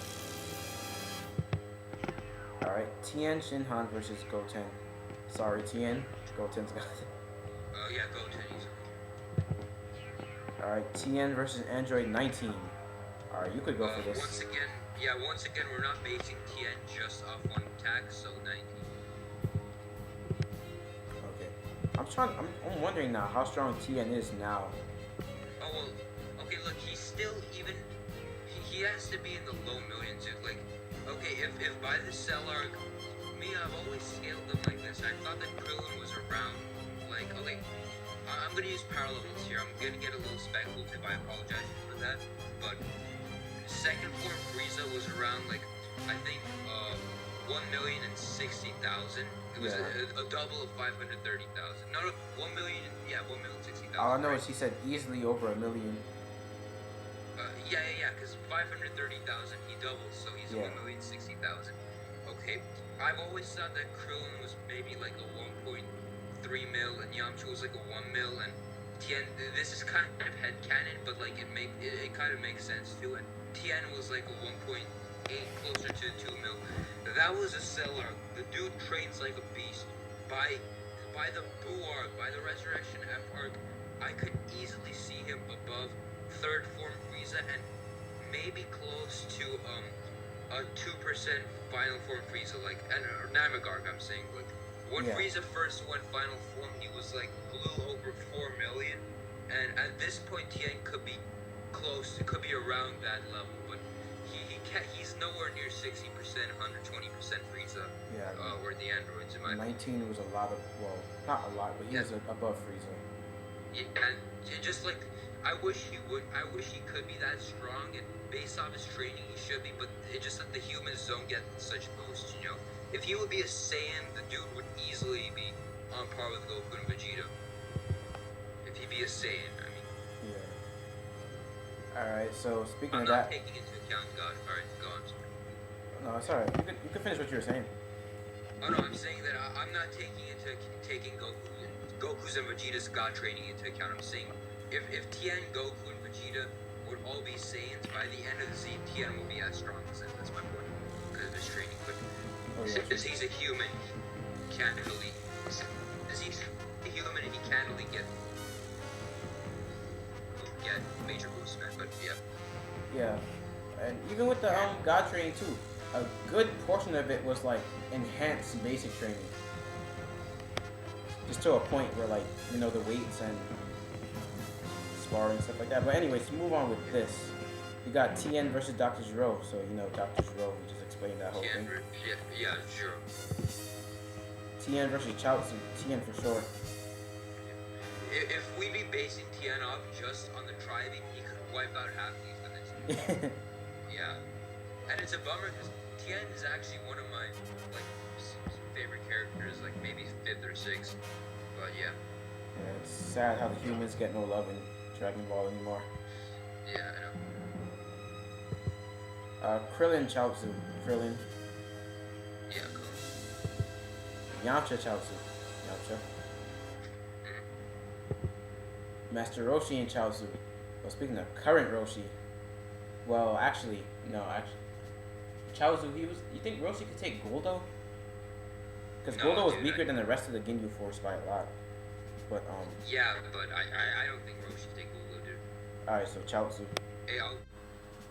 Speaker 3: Alright, Tien Shinhan versus Goten. Sorry, Tien. Goten's got it.
Speaker 2: Yeah, Goten easily.
Speaker 3: Alright, Tien versus Android 19. Alright, you could go for this.
Speaker 2: Once again, we're not basing Tien just off one attack, so 19.
Speaker 3: Okay. I'm wondering now how strong Tien is now.
Speaker 2: Oh, well, okay, look, he's still even, he has to be in the low millions. Like, okay, if by the Cell arc, I've always scaled them like this. I thought that Krillin was around, like, okay, I'm gonna use parallel ones here. I'm gonna get a little speculative. I apologize for that. But second form Frieza was around, like, I think, 1,060,000. It was a double of 530,000. No, 1,060,000.
Speaker 3: All I know is he said easily over 1 million.
Speaker 2: Yeah, because 530,000 he doubles, so he's 1,060,000. Okay, I've always thought that Krillin was maybe like a 1.3 mil, and Yamcha was like a 1 mil, and Tien. This is kind of headcanon, but like it kind of makes sense too. And Tien was like a 1.8, closer to 2 mil. That was a Cell arc. The dude trains like a beast. By the Buu arc, by the Resurrection F arc, I could easily see him above third form Frieza and maybe close to a 2% final form Frieza, like, and Namagarg, I'm saying, like, when Frieza first went final form, he was like blew over 4 million, and at this point Tien could be close, it could be around that level, but he's nowhere near 60%, under 20% Frieza.
Speaker 3: Yeah.
Speaker 2: Or the androids, in my
Speaker 3: 19 was a lot of, well, not a lot, but he was above Frieza.
Speaker 2: Yeah, and just like, I wish he could be that strong, and based off his training, he should be, but it's just that the humans don't get such boosts, If he would be a Saiyan, the dude would easily be on par with Goku and Vegeta. If he be a Saiyan, I mean.
Speaker 3: Yeah. Alright, so speaking
Speaker 2: I'm
Speaker 3: of
Speaker 2: not
Speaker 3: that.
Speaker 2: taking into account God. Alright, go on. Sorry.
Speaker 3: No, it's alright. You can finish what you were saying.
Speaker 2: Oh no, I'm saying that I'm not taking Goku's and Vegeta's God training into account. I'm saying if Tien, Goku, and Vegeta would all be Saiyans, by the end of the season, Tien will be as strong as him. That's my point. Because of his training. But
Speaker 3: Oh, yeah.
Speaker 2: since he's a human, he can't really. Since he's a human and he can't really get major boosts, man. But yeah.
Speaker 3: Yeah. And even with the God training too, a good portion of it was like enhanced basic training. Just to a point where like, you know, the weights and sparring and stuff like that. But anyways, to move on with this. We got Tien versus Dr. Gero. So, you know, Dr. Gero, we just explained that whole
Speaker 2: Tien,
Speaker 3: thing.
Speaker 2: yeah, sure.
Speaker 3: Tien versus Chaozu. Tien for sure.
Speaker 2: If we be basing Tien off just on the tribing, he could wipe out half these dimensions. Yeah. And it's a bummer because Tien is actually one of my like favorite characters, like maybe 5th or 6th. But yeah.
Speaker 3: Yeah, it's sad how the humans get no love in Dragon Ball anymore.
Speaker 2: Yeah, I know.
Speaker 3: Krillin Chaozu. Krillin.
Speaker 2: Yeah, cool.
Speaker 3: Yamcha Chaozu. Yamcha. Master Roshi and Chaozu. Well, speaking of current Roshi. Well, actually, no, Chaozu, you think Roshi could take Goldo? Because
Speaker 2: No,
Speaker 3: Goldo was
Speaker 2: dude,
Speaker 3: weaker than the rest of the Ginyu Force by a lot. But,
Speaker 2: Yeah, but I don't think Roshi take Goldo, dude.
Speaker 3: alright, so Chaozu.
Speaker 2: Hey,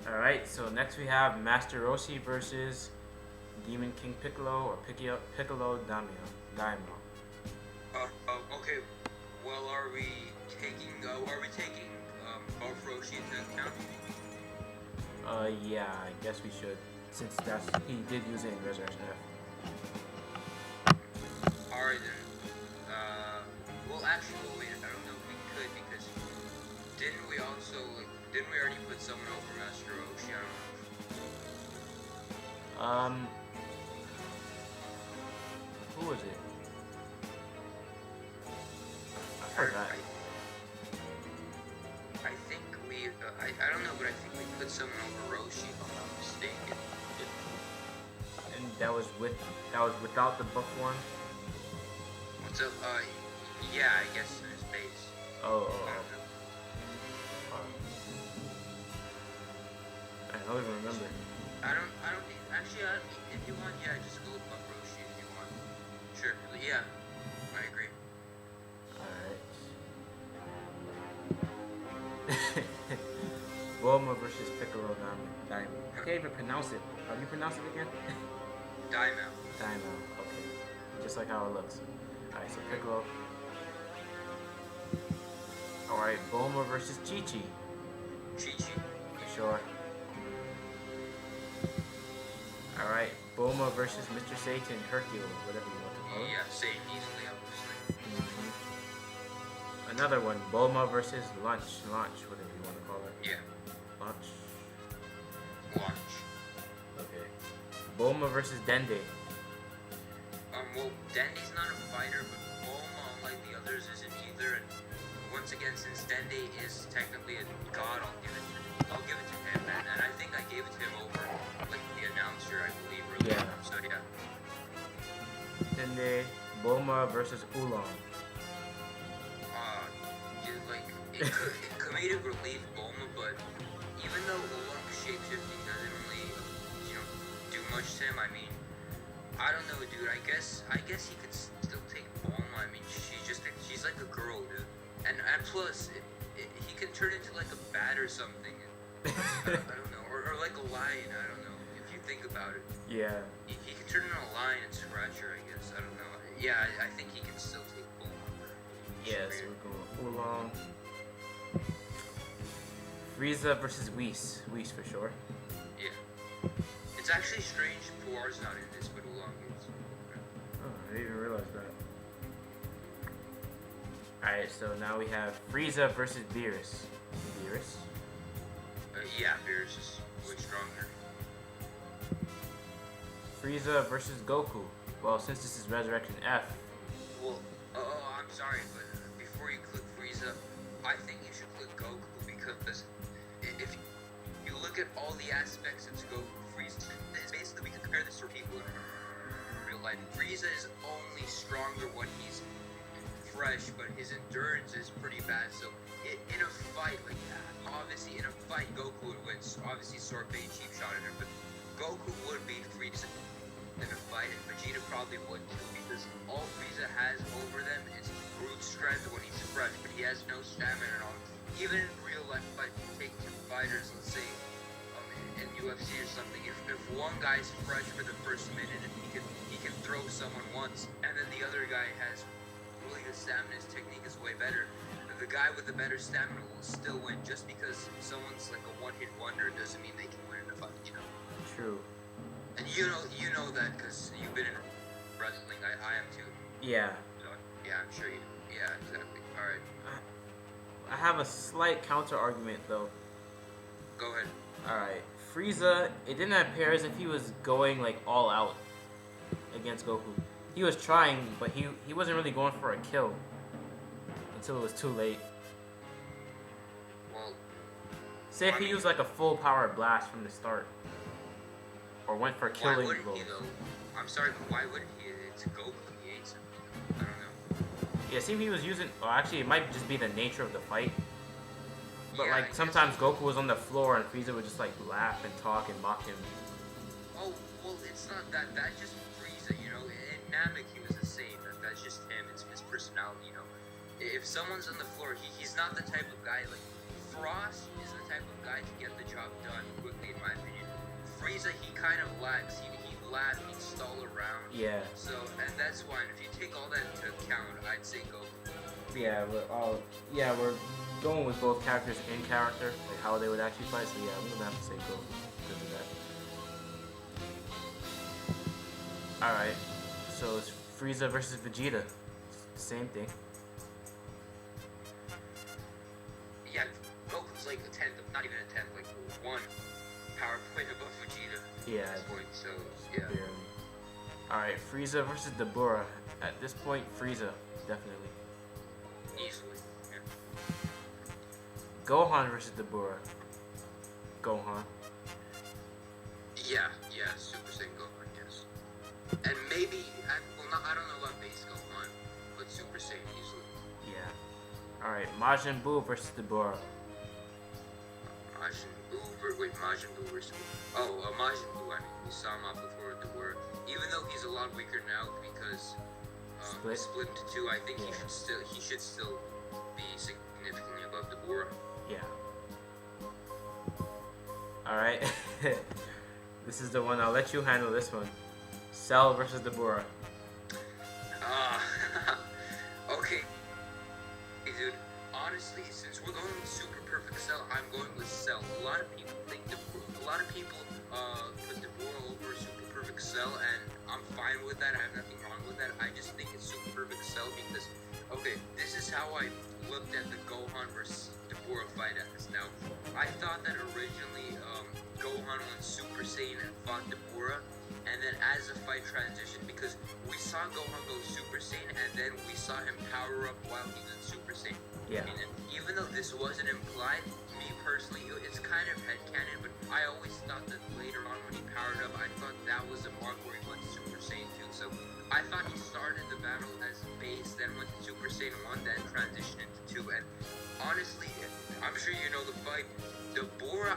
Speaker 1: Alright, so next we have Master Roshi versus Demon King Piccolo or Piccolo Daimyo.
Speaker 2: Okay. Well, are we taking both Roshi into account?
Speaker 1: Yeah, I guess we should, since he did use it in Resurrection F.
Speaker 2: Alright then. Well, actually, wait. I don't know if we could because didn't we already put someone over Master Roshi? I don't know.
Speaker 1: Who was it? I forgot.
Speaker 2: I think we. I don't know, but I think we put someone over Roshi, if I'm not mistaken.
Speaker 1: And that was without the buff one.
Speaker 2: What's up? Yeah, I guess in his base.
Speaker 1: Oh.
Speaker 2: I don't know.
Speaker 1: I don't even remember.
Speaker 2: I don't think. Actually, if you want, yeah, just go up Roshi if you want. Sure. Yeah, I agree.
Speaker 1: Alright. Bulma versus Piccolo Daimyo. I can't even pronounce it. How do you pronounce it again?
Speaker 2: Daimyo.
Speaker 1: Daimyo. Okay. Just like how it looks. Alright, so Piccolo. Alright, Bulma versus Chi-Chi.
Speaker 2: Chi-Chi.
Speaker 1: For sure. Alright, Bulma versus Mr. Satan, Hercule, whatever you want to call it.
Speaker 2: Yeah, same easily, obviously.
Speaker 1: Another one, Bulma versus Launch, whatever you want to call it.
Speaker 2: Yeah.
Speaker 1: Launch.
Speaker 2: Launch.
Speaker 1: Okay. Bulma versus Dende.
Speaker 2: Well, Dende's not a fighter, but Bulma, unlike the others, isn't either. And once again, since Dende is technically a god, I'll give it to him. And I think I gave it to him over, like, the announcer, I believe, earlier.
Speaker 1: Yeah.
Speaker 2: So, yeah.
Speaker 1: Dende, Bulma versus Oolong.
Speaker 2: Dude, like, it comedic relief Bulma, but even though Oolong's shapeshifting doesn't really, do much to him, I mean, I don't know, dude. I guess he could still take Bulma. I mean, she's like a girl, dude. And plus, he can turn into like a bat or something. I don't know, or like a lion. I don't know. If you think about it,
Speaker 1: Yeah.
Speaker 2: he can turn into a lion and scratch her. I guess I don't know. Yeah, I think he can still take Bulma.
Speaker 1: Yeah, so we're going Oolong. Frieza versus Whis. Whis for sure.
Speaker 2: Yeah. It's actually strange Puar's not in this, but Oolong is.
Speaker 1: Oh, I didn't even realize that. Alright, so now we have Frieza versus Beerus. Beerus?
Speaker 2: Yeah, Beerus is way stronger.
Speaker 1: Frieza versus Goku. Well, since this is Resurrection F,
Speaker 2: Well, I'm sorry, but before you click Frieza, I think you should click Goku because if you look at all the aspects of Goku, Frieza is basically, we can compare this to people in real life. Frieza is only stronger when he's fresh, but his endurance is pretty bad. So in a fight like that, obviously in a fight Goku would win. Obviously Sorbet cheap shot at him, but Goku would beat Frieza in a fight, and Vegeta probably would too, because all Frieza has over them is brute strength when he's fresh, but he has no stamina at all. Even in real life, like take two fighters, let's say in UFC or something, if one guy's fresh for the first minute and he can throw someone once, and then the other guy has really good stamina, his technique is way better, the guy with the better stamina will still win. Just because someone's like a one-hit wonder doesn't mean they can win in a fight, you know?
Speaker 1: true.
Speaker 2: And you know that because you've been in wrestling. I am too.
Speaker 1: Yeah.
Speaker 2: So, yeah, I'm sure you. Yeah, exactly. All right,
Speaker 1: I have a slight counter argument though.
Speaker 2: go ahead.
Speaker 1: Alright, Frieza, it didn't appear as if he was going like all out against Goku. He was trying, but he wasn't really going for a kill until it was too late.
Speaker 2: Well,
Speaker 1: Say if
Speaker 2: I
Speaker 1: he
Speaker 2: mean-
Speaker 1: used like a full power blast from the start. Or went for
Speaker 2: why
Speaker 1: killing
Speaker 2: wouldn't
Speaker 1: blows.
Speaker 2: he though? I'm sorry, but why wouldn't he? It's Goku. He hates him. I don't know.
Speaker 1: Yeah, see if he was using, well actually it might just be the nature of the fight. But
Speaker 2: Yeah, I
Speaker 1: like
Speaker 2: guess.
Speaker 1: sometimes Goku was on the floor and Frieza would just like laugh and talk and mock him.
Speaker 2: Oh, well, it's not that. That's just Frieza, you know. In Namek, he was the same. That's just him. It's his personality, you know. If someone's on the floor, he's not the type of guy, like, Frost is the type of guy to get the job done quickly, in my opinion. Frieza, he kind of lags. He'd laugh, he'd stall around.
Speaker 1: Yeah.
Speaker 2: So, and that's why, if you take all that into account, I'd say Goku.
Speaker 1: Yeah, we're going with both characters in character, like how they would actually fight. So yeah, I'm gonna have to say Goku because of that. All right, so it's Frieza versus Vegeta. It's the same thing.
Speaker 2: Yeah, Goku's like a tenth, not even a tenth, like one power point above Vegeta
Speaker 1: Yeah.
Speaker 2: at this point. So, yeah.
Speaker 1: Barely. All right, Frieza versus Dabura. At this point, Frieza definitely.
Speaker 2: Easily. Yeah.
Speaker 1: Gohan versus Dabura. Gohan.
Speaker 2: Yeah, Super Saiyan Gohan, yes. And maybe, I don't know about base Gohan, but Super Saiyan easily.
Speaker 1: Yeah. All right, Majin Buu versus Dabura.
Speaker 2: Majin Buu versus... Majin Buu, I mean, we saw him out before with the war. Even though he's a lot weaker now because split into two, I think
Speaker 1: Yeah.
Speaker 2: he should still be significantly above the war.
Speaker 1: Yeah. Alright. This is the one. I'll let you handle this one. Cell versus Dabura.
Speaker 2: Okay. Hey, dude. Honestly, since we're going with Super Perfect Cell, I'm going with Cell. A lot of people put Dabura over Super Perfect Cell, and I'm fine with that. I have nothing wrong with that. I just think it's Super Perfect Cell because, okay, this is how I looked at the Gohan versus Dabura fight as. Now, I thought that originally Gohan went Super Saiyan and fought Dabura, and then as the fight transitioned, because we saw Gohan go Super Saiyan, and then we saw him power up while he was in Super Saiyan.
Speaker 1: Yeah.
Speaker 2: And even though this wasn't implied, me personally, it's kind of headcanon, but I always thought that later on when he powered up, I thought that was the mark where he went Super Saiyan 2. So I thought he started the battle as base, then went to Super Saiyan 1, then transitioned into 2. And honestly, I'm sure you know the fight. Dabura,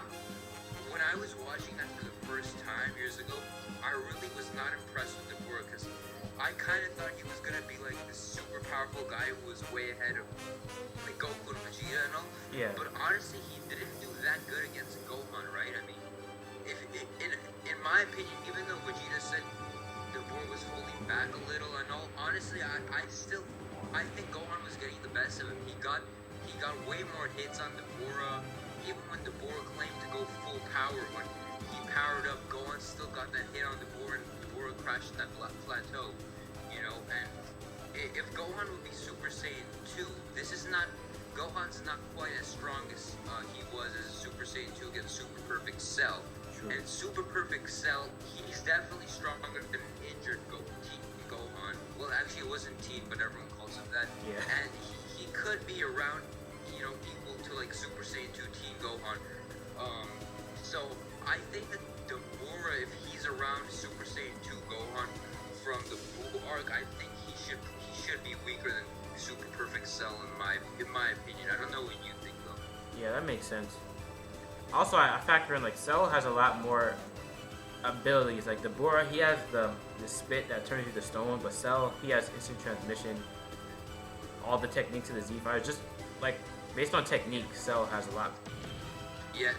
Speaker 2: when I was watching that for the first time years ago, I really was not impressed with Dabura because I kind of thought he was going to be like this super powerful guy who was way ahead of like Goku and Vegeta and all.
Speaker 1: Yeah.
Speaker 2: But honestly, he didn't do that good against Gohan, right? I mean, in my opinion, even though Vegeta said Dabura was holding back a little and all, honestly, I think Gohan was getting the best of him. He got way more hits on Dabura. Even when Dabura claimed to go full power, when he powered up, Gohan still got that hit on Dabura, and Dabura crashed that plateau. You know, and if Gohan would be Super Saiyan 2, Gohan's not quite as strong as he was as a Super Saiyan 2 against Super Perfect Cell.
Speaker 1: True.
Speaker 2: And Super Perfect Cell, he's definitely stronger than an injured Teen Gohan. Well, actually, it wasn't Teen, but everyone calls him that.
Speaker 1: Yeah.
Speaker 2: And he could be around, equal to like Super Saiyan 2 Teen Gohan. So I think that Dabura, if he's around Super Saiyan 2 Gohan from the Buu arc, I think he should be weaker than Super Perfect Cell in my opinion. I don't know what you think though.
Speaker 1: Yeah, that makes sense. Also, I factor in like Cell has a lot more abilities. Like Dabura, he has the spit that turns you to stone, but Cell, he has instant transmission. All the techniques of the Z Fighters, just like based on technique, Cell has a lot.
Speaker 2: Yeah,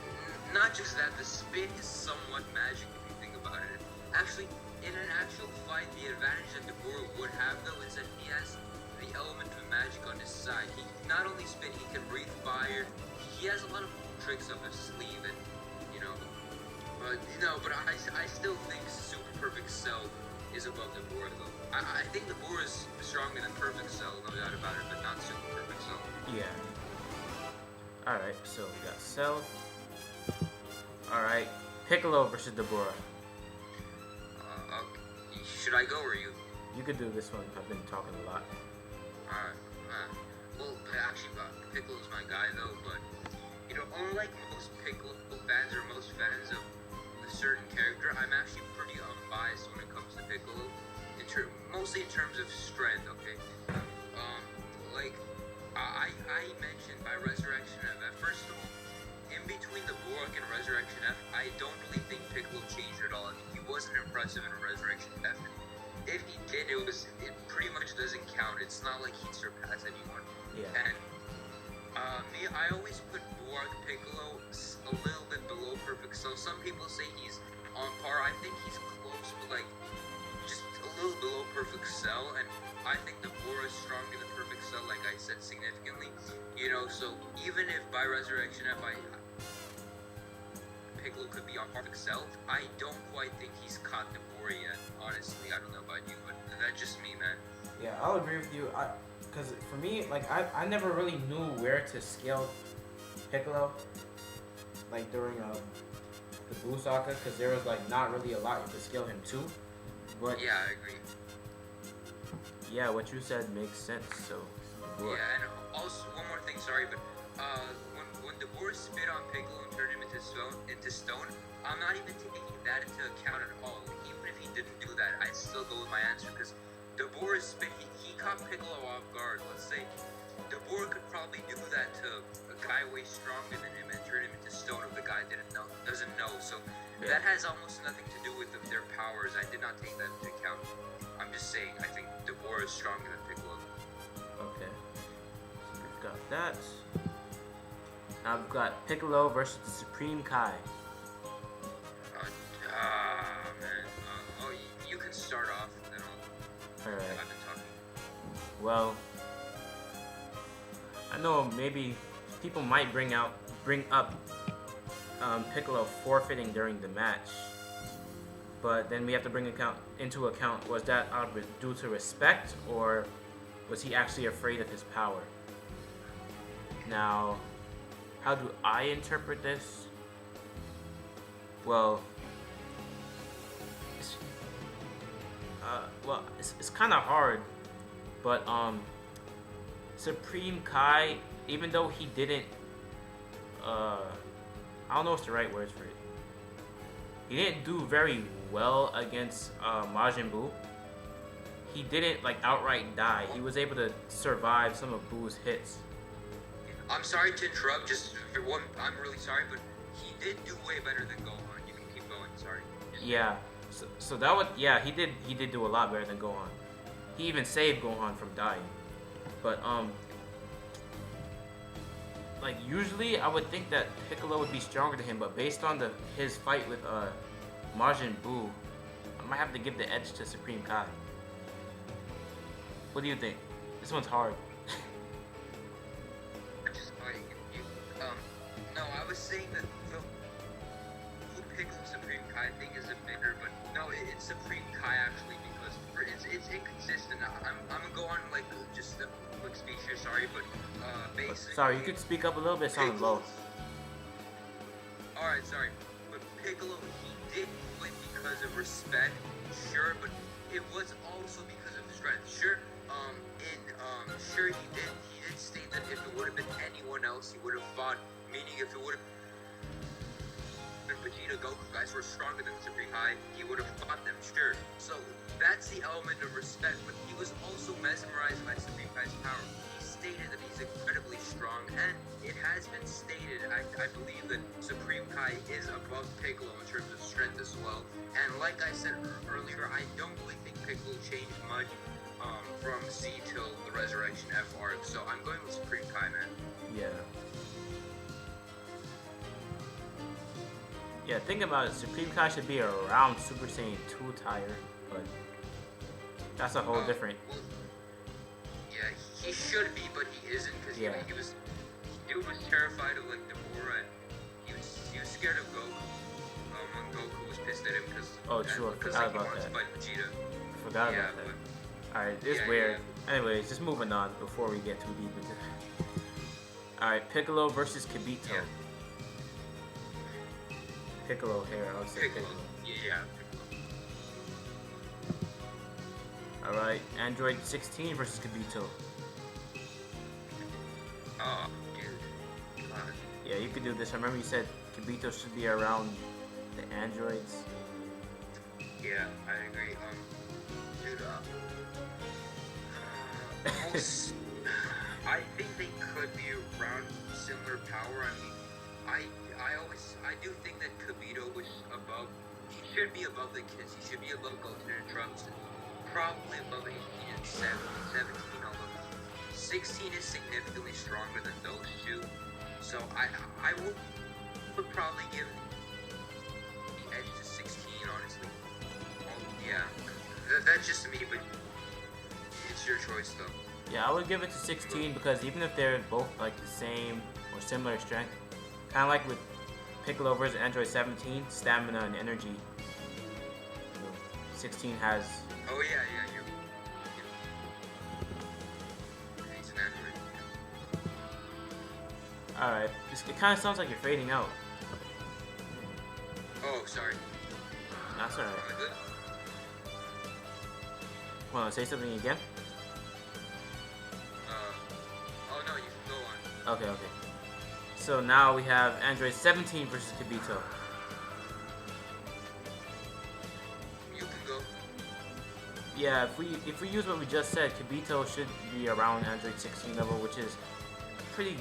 Speaker 2: not just that, the spin is somewhat magic if you think about it. Actually, in an actual fight, the advantage that Dabura would have though is that he has the element of magic on his side. He not only spin, he can breathe fire. He has a lot of tricks up his sleeve, and but I still think Super Perfect Cell is above Dabura though. I think Dabura is stronger than Perfect Cell, no doubt about it, but not Super Perfect Cell.
Speaker 1: Yeah. Alright, so we got Cell. Alright, Piccolo versus Dabura.
Speaker 2: Should I go or you?
Speaker 1: You could do this one. I've been talking a lot.
Speaker 2: Alright. Well, actually, Piccolo's my guy though, but unlike most Piccolo fans or most fans of a certain character, I'm actually pretty unbiased when it comes to Piccolo, mostly in terms of strength. Okay. I mentioned by Resurrection F. First of all, in between the Borak and Resurrection F, I don't really think Piccolo changed at all. I mean, he wasn't impressive in Resurrection F. If he did, it pretty much doesn't count. It's not like he'd surpass anyone.
Speaker 1: Yeah.
Speaker 2: And I always put Borak Piccolo a little bit below Perfect Cell. Some people say he's on par. I think he's close, but like just a little below Perfect Cell. And I think the Dabura is stronger than Perfect Cell, like I said, significantly. So even if by Resurrection F, Piccolo could be on Perfect Cell, I don't quite think he's caught Dabura yet. Honestly, I don't know about you, but that's just me, man.
Speaker 3: Yeah, I'll agree with you. Because for me, like I never really knew where to scale Piccolo, like during the Buu Saga, because there was like not really a lot you could scale him to. But
Speaker 2: Yeah, I agree.
Speaker 1: yeah, what you said makes sense. So, Dabura.
Speaker 2: Yeah, and also one more thing, sorry, but when Dabura spit on Piccolo and turned him into stone, I'm not even taking that into account at all. Even if he didn't do that, I'd still go with my answer because Dabura's spit, he caught Piccolo off guard. Let's say Dabura could probably do that to a guy way stronger than him and turn him into stone if the guy doesn't know. So
Speaker 1: Yeah.
Speaker 2: that has almost nothing to do with their powers. I did not take that into account. I'm just saying, I think Dabura is stronger than Piccolo.
Speaker 1: Okay. So we've got that. Now we've got Piccolo versus the Supreme Kai.
Speaker 2: Man. You can start off, and then
Speaker 1: Alright.
Speaker 2: I've been talking.
Speaker 1: Well, I know maybe people might bring up Piccolo forfeiting during the match, but then we have to bring into account, was that due to respect, or was he actually afraid of his power? Now, how do I interpret this? Well, it's kind of hard, but Supreme Kai, even though he didn't, I don't know what's the right words for it. He didn't do very well against Majin Buu. He didn't like outright die. He was able to survive some of Buu's hits.
Speaker 2: I'm sorry to interrupt. Just for one, I'm really sorry, but he did do way better than Gohan. You can keep going. Sorry.
Speaker 1: Yeah. So that would, yeah, he did do a lot better than Gohan. He even saved Gohan from dying. But like usually I would think that Piccolo would be stronger than him, but based on his fight with Majin Buu, I might have to give the edge to Supreme Kai. What do you think? This one's hard.
Speaker 2: No, I was saying that the Piccolo Supreme Kai thing is a bitter, but no, it's Supreme Kai actually because it's inconsistent. I'm gonna go on like just a quick speech here. Sorry, but basically.
Speaker 1: Sorry, you could speak up a little bit. Sounding low.
Speaker 2: Alright, sorry. But Piccolo, he did do it because of respect, sure, but it was also because of strength. Sure, sure he did state that if it would have been anyone else, he would have fought. Meaning, if it would have been Vegeta, Goku, guys were stronger than Supreme Kai, he would have fought them. Sure. So that's the element of respect. But he was also mesmerized by Supreme Kai's power. He stated that he's incredibly strong, and it has been stated, I believe, that Supreme Kai is above Piccolo in terms of strength as well. And like I said earlier, I don't really think Piccolo changed much from Z till the Resurrection F arc. So I'm going with Supreme Kai, man.
Speaker 3: Yeah. Yeah, think about it. Supreme Kai should be around Super Saiyan 2 tire, but that's a whole different.
Speaker 2: Well, yeah, he should be, but he isn't because he was terrified of like Dabura, and he was scared of Goku. When Goku was pissed at him because
Speaker 3: forgot
Speaker 2: he
Speaker 3: about
Speaker 2: wants
Speaker 3: that.
Speaker 2: to fight Vegeta.
Speaker 3: Forgot about that. Alright, it's weird. Anyways, just moving on before we get too deep into that. Alright, Piccolo versus Kibito.
Speaker 2: Yeah.
Speaker 3: Piccolo here, I'll say Piccolo.
Speaker 2: Yeah, Piccolo.
Speaker 3: Alright, Android 16 versus Kibito.
Speaker 2: Oh, dude. Come on.
Speaker 3: Yeah, you could do this. I remember you said Kibito should be around the androids.
Speaker 2: Yeah, I agree. Dude, I think they could be around similar power. I mean, I do think that Kibito was above. He should be above the kids. He should be above Goten and Trunks. Probably above 18 and 17. Although 16 is significantly stronger than those two. So I would probably give the edge to 16. Honestly. Yeah, that's just me, but it's your choice though.
Speaker 3: Yeah, I would give it to 16 because even if they're both like the same or similar strength, kind of like with Piccolo versus Android 17, stamina and energy, 16 has.
Speaker 2: Oh yeah, he's an android.
Speaker 3: Alright, it kind of sounds like you're fading out.
Speaker 2: Oh, sorry.
Speaker 3: That's alright.
Speaker 2: Am I good?
Speaker 3: Want to say something again?
Speaker 2: Oh no, you can go on.
Speaker 3: Okay. So now we have Android 17 versus Kibito.
Speaker 2: You can go.
Speaker 3: Yeah, if we use what we just said, Kibito should be around Android 16 level, which is a pretty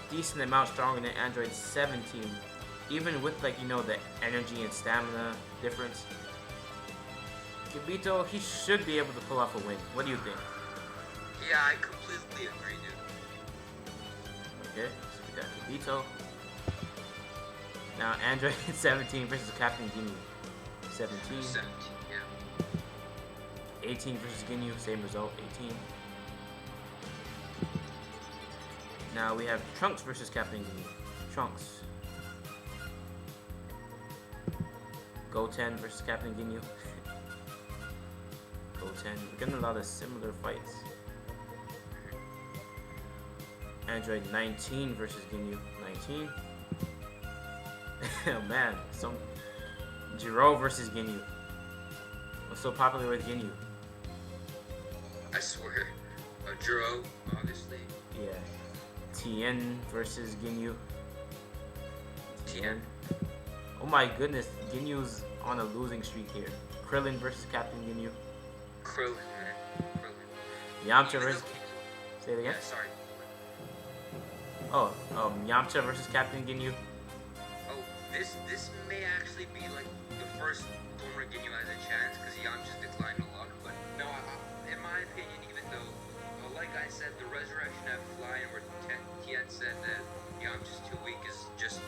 Speaker 3: decent amount stronger than Android 17, even with like the energy and stamina difference. Kibito, he should be able to pull off a win. What do you think?
Speaker 2: Yeah, I completely agree, dude.
Speaker 3: Okay, so we got Kibito. Now Android 17 versus Captain Ginyu. 17.
Speaker 2: 17, yeah.
Speaker 3: 18 versus Ginyu, same result, 18. Now we have Trunks versus Captain Ginyu. Trunks. Goten versus Captain Ginyu. Goten. We're getting a lot of similar fights. Android 19 versus Ginyu. 19. Oh man, Jiro versus Ginyu. What's so popular with Ginyu?
Speaker 2: I swear. Jiro, obviously.
Speaker 3: Yeah. Tien versus Ginyu.
Speaker 2: Tien.
Speaker 3: Oh my goodness, Ginyu's on a losing streak here. Krillin versus Captain Ginyu.
Speaker 2: Krillin, man. Krillin.
Speaker 3: Yamcha
Speaker 2: Even
Speaker 3: versus.
Speaker 2: though-
Speaker 3: Say it again?
Speaker 2: Yeah, sorry.
Speaker 3: Oh, Yamcha versus Captain Ginyu.
Speaker 2: Oh, this may actually be like the first former Ginyu has a chance because Yamcha's declined a lot. But no, in my opinion, even though, like I said, the Resurrection F line where Tien said that Yamcha's too weak is just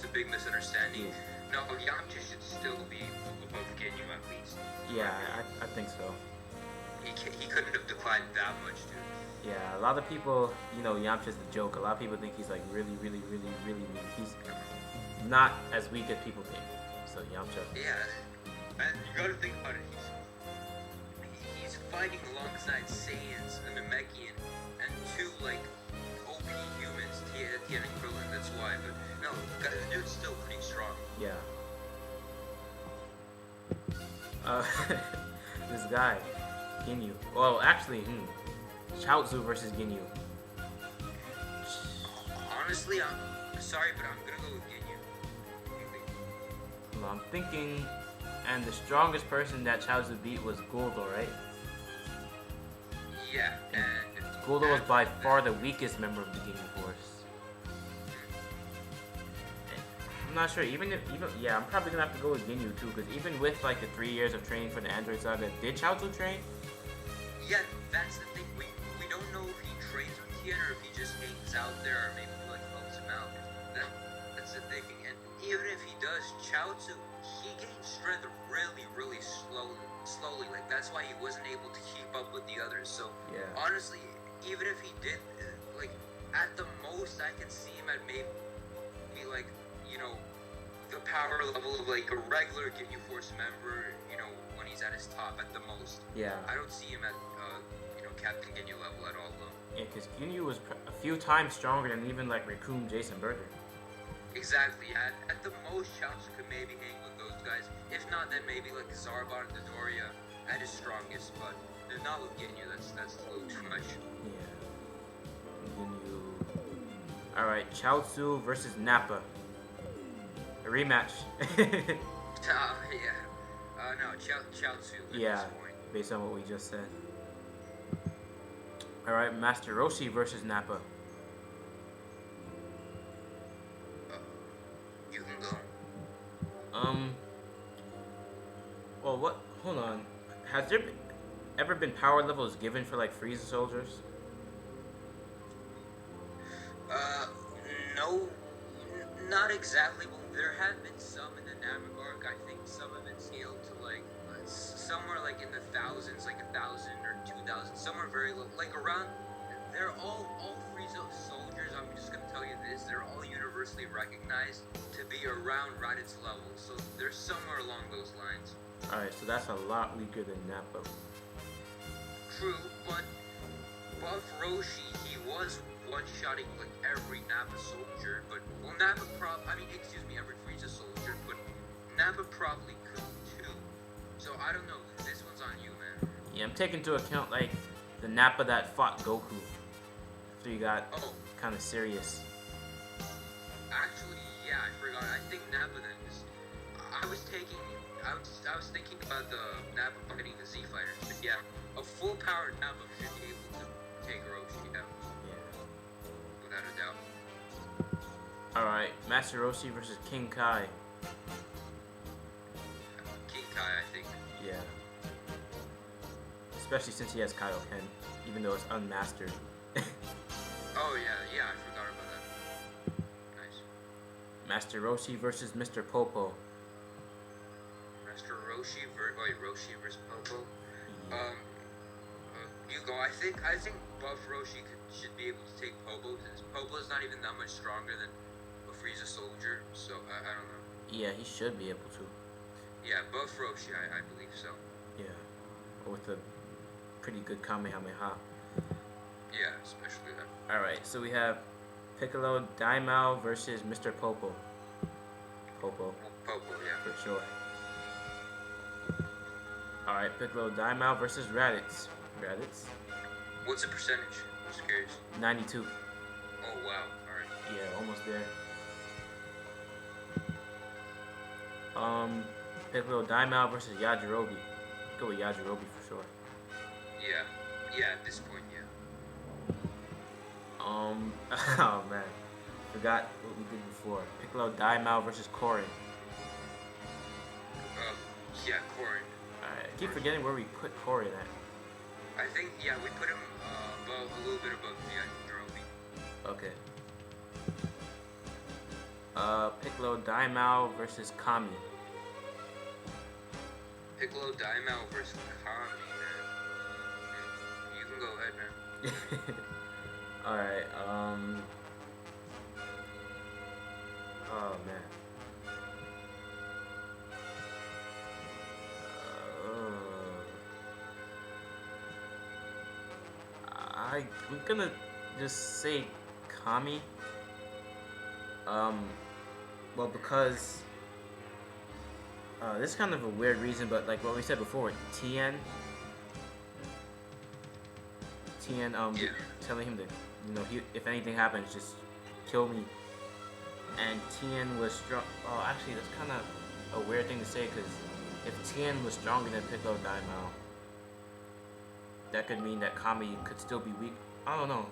Speaker 2: a big misunderstanding. No, Yamcha should still be above Ginyu at least.
Speaker 3: Yeah, I think so.
Speaker 2: He couldn't have declined that much, dude.
Speaker 3: Yeah, a lot of people, Yamcha's the joke. A lot of people think he's like really, really, really, really weak. He's not as weak as people think. So Yamcha.
Speaker 2: Yeah, and you gotta think about it. He's fighting alongside Saiyans, a Namekian, and two like OP many humans, Tien and Krillin, that's why. But no, the dude's still pretty strong.
Speaker 3: Yeah. This guy, Ginyu. Well, actually, Chaozu versus Ginyu.
Speaker 2: Honestly, I'm sorry, but I'm gonna go with Ginyu. What do you think?
Speaker 3: Well, I'm thinking, and the strongest person that Chaozu beat was Guldo, right?
Speaker 2: Yeah, and
Speaker 3: Guldo was by far the weakest member of the Ginyu Force. I'm not sure. Yeah, I'm probably gonna have to go with Ginyu too, because even with like the 3 years of training for the Android Saga, did Chaozu train?
Speaker 2: yeah, that's the thing. We don't know if he trains with Tien or if he just hangs out there or maybe like helps him out. That's the thing. And even if he does, Chaozu, he gains strength really slowly. Like that's why he wasn't able to keep up with the others. So
Speaker 3: Yeah.
Speaker 2: honestly, even if he did, like at the most, I can see him at maybe like the power level of like a regular Ginyu Force member. When he's at his top at the most.
Speaker 3: Yeah.
Speaker 2: I don't see him at Captain Ginyu level at all though.
Speaker 3: Yeah, because Ginyu was a few times stronger than even like Raccoon, Jason Berger.
Speaker 2: Exactly. At the most, Chaozu could maybe hang with those guys. If not, then maybe like Zarbon and Dodoria at his strongest. But not with Ginyu. That's a little too much.
Speaker 3: Yeah. Ginyu. Alright, Chaozu versus Nappa. A rematch.
Speaker 2: Yeah. No, Chaozu at
Speaker 3: Yeah,
Speaker 2: this point.
Speaker 3: based on what we just said. Alright, Master Roshi versus Nappa.
Speaker 2: You can go.
Speaker 3: Well, what? Hold on. Has there ever been power levels given for like Frieza soldiers?
Speaker 2: No, not exactly. But there have been some in the Namek arc. I think some of it scaled to like somewhere like in the thousands, like 1,000 or 2,000, somewhere very low, like around. They're all Frieza soldiers. I'm just gonna tell you this: they're all universally recognized to be around Raditz level. So they're somewhere along those lines.
Speaker 3: Alright, so that's a lot weaker than Nappa.
Speaker 2: True, but Buff Roshi, he was one-shotting like every Nappa soldier, but every Frieza soldier, but Nappa probably could too. So I don't know. This one's on you, man.
Speaker 3: Yeah, I'm taking into account like the Nappa that fought Goku after he got
Speaker 2: Oh,
Speaker 3: kind of serious.
Speaker 2: actually, yeah, I forgot. I think Nappa then is. I was thinking about the Nappa fighting the Z fighters, but yeah, a full-powered Nappa should be able to take Roshi down
Speaker 3: Yeah.
Speaker 2: without a doubt.
Speaker 3: Alright, Master Roshi versus King Kai.
Speaker 2: King Kai, I think.
Speaker 3: Yeah. Especially since he has Kaioken, even though it's unmastered.
Speaker 2: Oh yeah, I forgot about that. Nice.
Speaker 3: Master Roshi versus Mr. Popo.
Speaker 2: Master Roshi Roshi versus Popo.
Speaker 3: Yeah.
Speaker 2: You go. I think Buff Roshi should be able to take Popo since Popo's not even that much stronger than a Frieza soldier. So I don't know.
Speaker 3: Yeah, he should be able to.
Speaker 2: Yeah, Buff Roshi, I believe so.
Speaker 3: Yeah. With a pretty good Kamehameha.
Speaker 2: Yeah, especially that.
Speaker 3: Alright, so we have Piccolo Daimao versus Mr. Popo. Popo,
Speaker 2: Popo, yeah.
Speaker 3: for sure. Alright, Piccolo Daimao versus Raditz. Raditz?
Speaker 2: What's the percentage? I'm just curious.
Speaker 3: 92.
Speaker 2: Oh wow. All right.
Speaker 3: Yeah, almost there. Piccolo Daimao versus Yajirobe. Go with Yajirobe for sure.
Speaker 2: Yeah. At this point, yeah.
Speaker 3: Oh man, forgot what we did before. Piccolo Daimao versus Korin.
Speaker 2: Yeah, Korin.
Speaker 3: Alright, I keep forgetting where we put Korin at.
Speaker 2: I think we put him a little bit above Yajirobe.
Speaker 3: Okay. Piccolo Daimao versus Kami.
Speaker 2: Piccolo Daimao versus Kami, man. You can go ahead, man.
Speaker 3: Alright, oh man. I'm gonna just say Kami. Well, because this is kind of a weird reason, but like what we said before, Tien,
Speaker 2: Yeah.
Speaker 3: telling him that, if anything happens, just kill me. And Tien was strong. Oh, actually, that's kind of a weird thing to say, because if Tien was stronger than Piccolo Daimao, that could mean that Kami could still be weak. I don't know.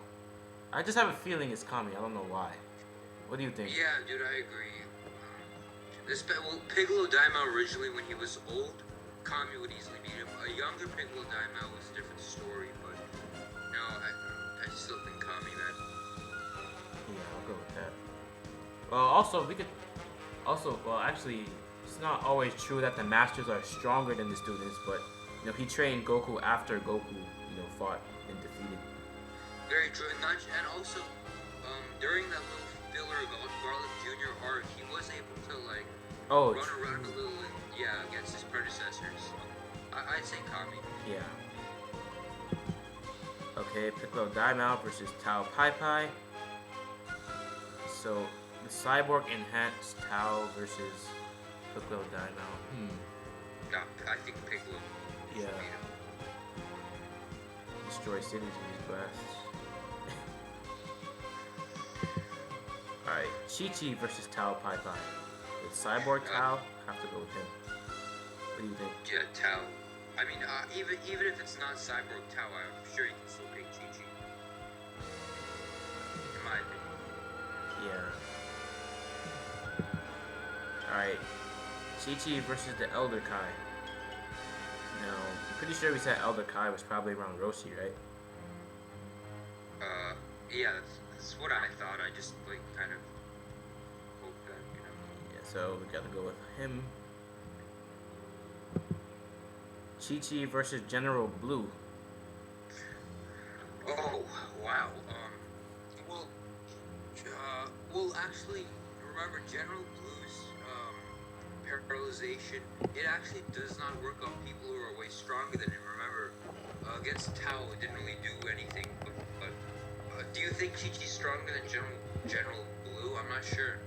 Speaker 3: I just have a feeling it's Kami. I don't know why. What do you think?
Speaker 2: Yeah, dude, I agree. Well, Piccolo Daimao originally, when he was old, Kami would easily beat him. A younger Piccolo Daimao was a different story, but no, I still think Kami, man.
Speaker 3: Yeah, I'll go with that. Well, also, well, actually, it's not always true that the masters are stronger than the students, but, he trained Goku after Goku, fought and defeated.
Speaker 2: Very true, and also, during that little filler about Garlic Jr. arc, he was able to, like,
Speaker 3: Oh,
Speaker 2: run around a little, against his predecessors. I'd say Kami.
Speaker 3: yeah. Okay, Piccolo Daimao versus Tao Pai Pai. So, the cyborg enhanced Tao versus Piccolo Daimao.
Speaker 2: No, I think Piccolo should
Speaker 3: Yeah.
Speaker 2: beat him.
Speaker 3: Destroy cities with his blasts. Alright, Chi-Chi versus Tao Pai Pai. With cyborg Tao, have to go with him. What do you think?
Speaker 2: Yeah, Tao. I mean, even if it's not Cyborg Tao, I'm sure you can still pick Chi-Chi. In my opinion.
Speaker 3: Yeah. Alright. Chi-Chi versus the Elder Kai. Now, I'm pretty sure we said Elder Kai was probably around Roshi, right?
Speaker 2: Yeah, that's what I thought. I just, like, kind of hope that,
Speaker 3: Yeah, so we gotta go with him. Chi-Chi versus General Blue.
Speaker 2: Oh, wow. Well, actually, remember, General Blue's, paralyzation, it actually does not work on people who are way stronger than him. Remember, against Tao, it didn't really do anything. But do you think Chi-Chi's stronger than General Blue? I'm not sure.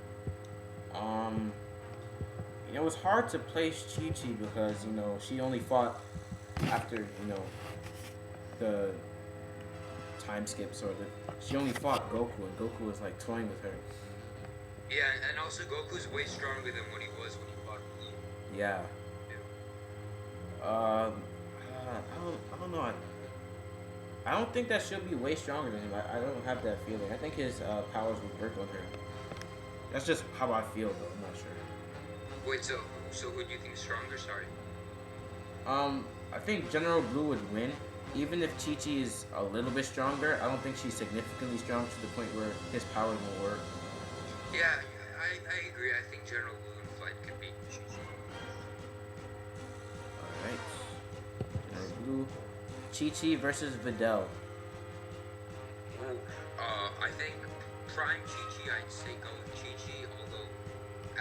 Speaker 3: It was hard to place Chi-Chi because, she only fought after, the time skips, or she only fought Goku, and Goku was like toying with her.
Speaker 2: Yeah, and also Goku's way stronger than what he was when he fought Blue.
Speaker 3: Yeah. I don't know. I don't think that she'll be way stronger than him. I don't have that feeling. I think his powers would work on her. That's just how I feel, though. I'm not sure.
Speaker 2: Wait, so who do you think is stronger? Sorry.
Speaker 3: I think General Blue would win. Even if Chi-Chi is a little bit stronger, I don't think she's significantly strong to the point where his powers won't work.
Speaker 2: Yeah, I agree. I think General Blue in fight could beat Chi-Chi.
Speaker 3: Alright. General Blue. Chi-Chi versus Videl.
Speaker 2: Well, I think Prime Chi-Chi, I'd say go with Chi-Chi, although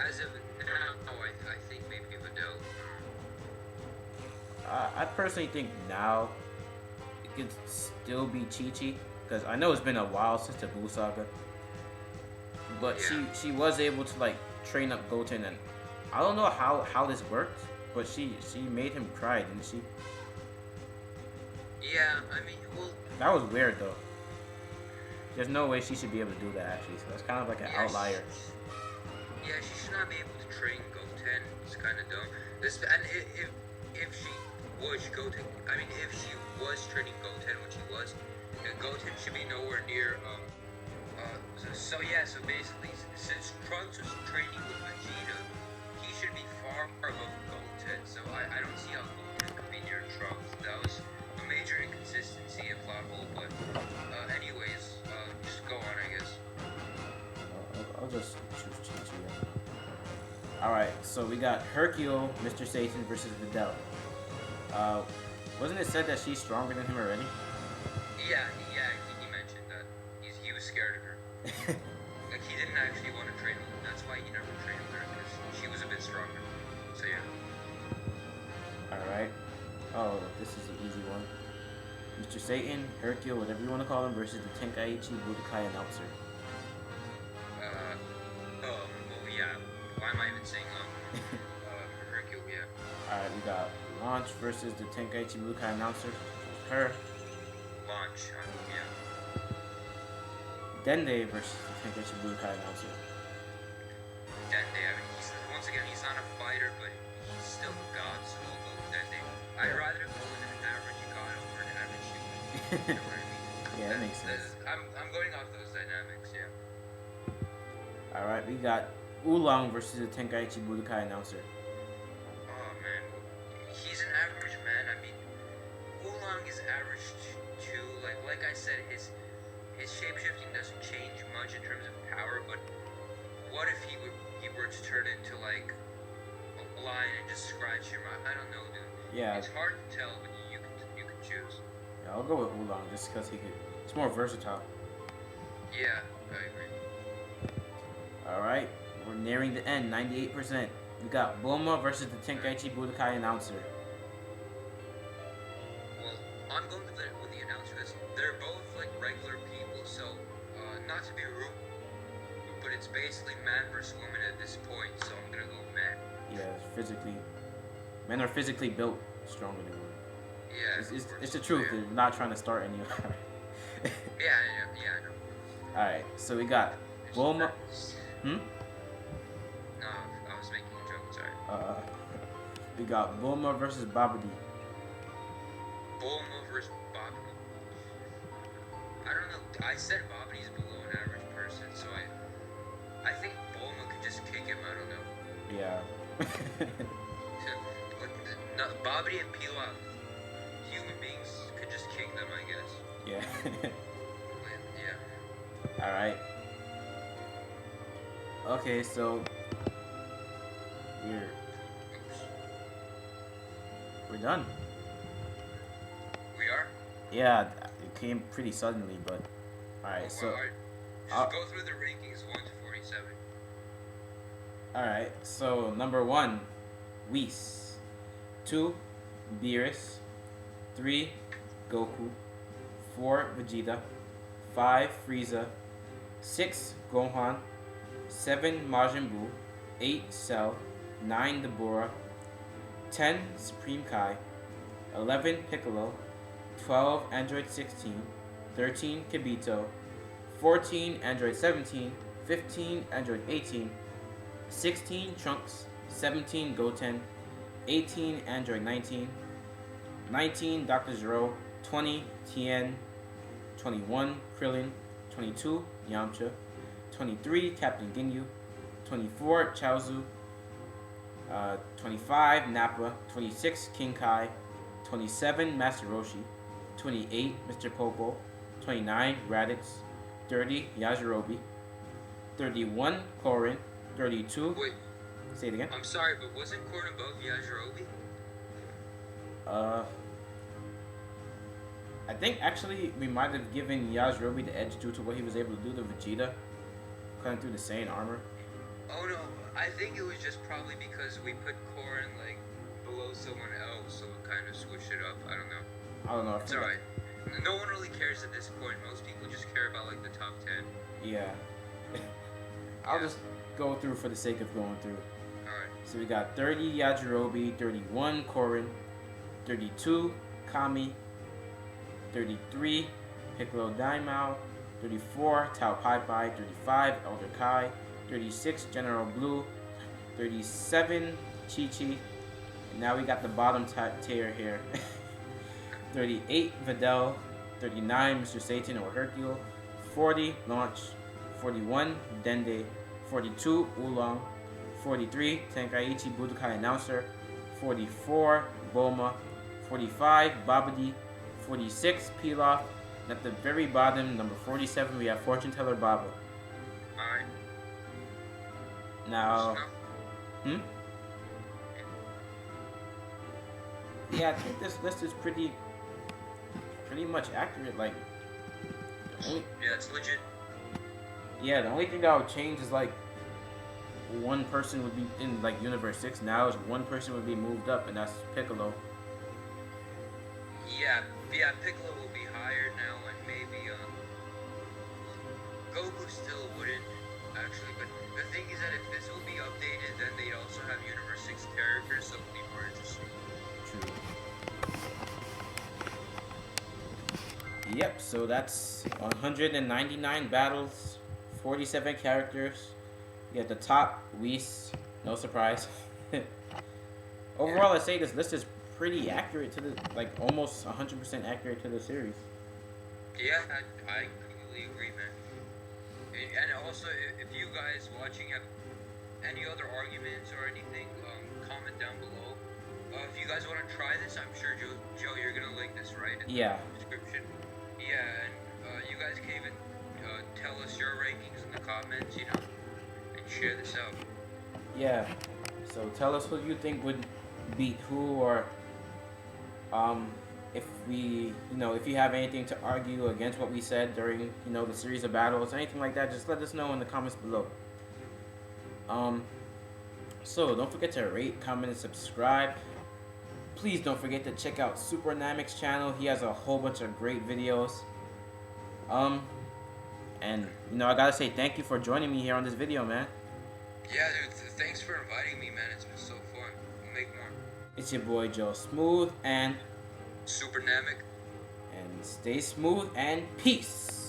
Speaker 2: as of now, I think maybe Videl.
Speaker 3: I personally think now it could still be Chi-Chi, because I know it's been a while since the Buu Saga. But
Speaker 2: Yeah.
Speaker 3: she was able to like train up Goten, and I don't know how this worked, but she made him cry, didn't she?
Speaker 2: Yeah, I mean, well,
Speaker 3: That was weird though. There's no way she should be able to do that actually, so that's kind of like an outlier.
Speaker 2: Yeah, she should not be able to train Goten. It's kind of dumb. And if she was Goten, I mean, if she was training Goten, which he was, Goten should be nowhere near. So basically, since Trunks was training with Vegeta, he should be far above Goten. So I don't see how Goten could be near Trunks. That was a major inconsistency and plot hole. But anyways, just go on, I guess.
Speaker 3: I'll just choose Chi-Chi. Alright, so we got Hercule, Mr. Satan versus Videl. Wasn't it said that she's stronger than him already?
Speaker 2: Yeah, he mentioned that he was scared of her. Like, he didn't actually want to train with her. That's why he never trained with her, because she was a bit stronger. So yeah.
Speaker 3: Alright. Oh, this is an easy one. Mr. Satan, Hercule, whatever you want to call him, versus the Tenkaichi Budokai announcer. versus the Tenkaichi Budokai announcer. Her.
Speaker 2: Launch. Yeah.
Speaker 3: Dende versus the Tenkaichi Budokai announcer.
Speaker 2: Dende. I mean, once again, he's not a fighter, but he's still a god, so I'll go with Dende. I'd rather go with an average god over an average human. You know what I mean?
Speaker 3: Yeah, that makes sense.
Speaker 2: I'm going off those dynamics, yeah.
Speaker 3: Alright, we got Oolong versus the Tenkaichi Budokai announcer.
Speaker 2: Oh man, he's an average man. I mean, Oolong is average too. Like I said, his shapeshifting doesn't change much in terms of power. But what if he were to turn into like a lion and just scratch him? I don't know, dude.
Speaker 3: Yeah.
Speaker 2: It's hard to tell, but you can choose.
Speaker 3: Yeah, I'll go with Oolong just because it's more versatile.
Speaker 2: Yeah, I agree.
Speaker 3: Alright, we're nearing the end, 98%. We got Bulma versus the Tenkaichi Budokai announcer.
Speaker 2: Well, I'm going with the announcer. They're both like regular people, so not to be rude, but it's basically man versus woman at this point. So I'm gonna go with man.
Speaker 3: Yeah, men are physically built stronger than women.
Speaker 2: Yeah,
Speaker 3: It's the truth.
Speaker 2: Yeah.
Speaker 3: We're not trying to start any.
Speaker 2: Yeah, I know.
Speaker 3: Alright, so we got Bulma.
Speaker 2: No, I was making a joke. Sorry.
Speaker 3: We got Bulma versus Babidi.
Speaker 2: Bulma versus Babidi. I don't know. I said Babidi's below an average person, so I think Bulma could just kick him. I don't know.
Speaker 3: Yeah.
Speaker 2: No, Babidi and Pilaf, human beings, could just kick them, I guess.
Speaker 3: Yeah.
Speaker 2: Yeah.
Speaker 3: Alright. Okay, so we're done.
Speaker 2: We are?
Speaker 3: Yeah, it came pretty suddenly, but alright, so
Speaker 2: Just go through the rankings 1 to 47.
Speaker 3: alright, so number 1, Whis. 2, Beerus. 3, Goku. 4, Vegeta. 5, Frieza. 6, Gohan. 7, Majin Buu. 8, Cell. 9, Dabura. 10, Supreme Kai. 11, Piccolo. 12, Android 16. 13, Kibito. 14, Android 17. 15, Android 18. 16, Trunks. 17, Goten. 18, Android 19. 19, Dr. Zero. 20, Tien. 21, Krillin. 22, Yamcha. 23, Captain Ginyu. 24, Chaozu. 25, Nappa. 26, King Kai. 27, Master Roshi. 28, Mr. Popo. 29, Raditz. 30, Yajirobe. 31, Korin. 32,
Speaker 2: Wait,
Speaker 3: say it again.
Speaker 2: I'm sorry, but wasn't Korn above Yajirobe?
Speaker 3: I think actually we might have given Yajirobe the edge due to what he was able to do to Vegeta, cutting through the Saiyan armor.
Speaker 2: Oh no, I think it was just probably because we put Korn like below someone else, so it kind of switched it up. I don't know.
Speaker 3: I don't know.
Speaker 2: It's alright. No one really cares at this point. Most people just care about like the top 10.
Speaker 3: Yeah. I'll just go through for the sake of going through.
Speaker 2: Alright.
Speaker 3: So we got 30 Yajirobe, 31 Korin, 32 Kami, 33 Piccolo Daimao, 34 Tao Pai Pai, 35 Elder Kai, 36 General Blue, 37 Chi Chi, and now we got the bottom tier here. 38 Videl, 39 Mr. Satan or Hercule, 40 Launch, 41 Dende, 42 Oolong, 43 Tenkaichi Budokai Announcer, 44 Bulma, 45 Babidi, 46 Pilaf, and at the very bottom, number 47, we have Fortune Teller Baba.
Speaker 2: Alright.
Speaker 3: Now, yeah, I think this list is pretty much accurate. Like,
Speaker 2: Yeah, it's legit.
Speaker 3: yeah, the only thing that would change is like one person would be in like Universe 6 now, is one person would be moved up, and that's Piccolo.
Speaker 2: Yeah, Piccolo will be higher now, and maybe Goku still wouldn't actually. But the thing is that if this will be updated, then they'd also have Universe 6 characters, so it'll be more interesting.
Speaker 3: True. Yep, so that's 199 battles, 47 characters. You at the top, Whis, no surprise. Overall, I'd say this list is pretty accurate to the, like, almost 100% accurate to the series.
Speaker 2: Yeah, I completely agree, man. And also, if you guys watching have any other arguments or anything, comment down below. If you guys want to try this, I'm sure Joe, you're gonna link this right in
Speaker 3: Yeah.
Speaker 2: the description. Yeah, and you guys can even tell us your rankings in the comments, you know, and share this out.
Speaker 3: Yeah. So tell us who you think would beat who, or if we, if you have anything to argue against what we said during, the series of battles, anything like that, just let us know in the comments below. So don't forget to rate, comment, and subscribe. Please don't forget to check out Super Namic's channel. He has a whole bunch of great videos. And I gotta say thank you for joining me here on this video, man.
Speaker 2: Yeah, dude, thanks for inviting me, man. It's been so fun. We'll make more.
Speaker 3: It's your boy Joe Smooth, and
Speaker 2: Super Namek.
Speaker 3: stay smooth and peace.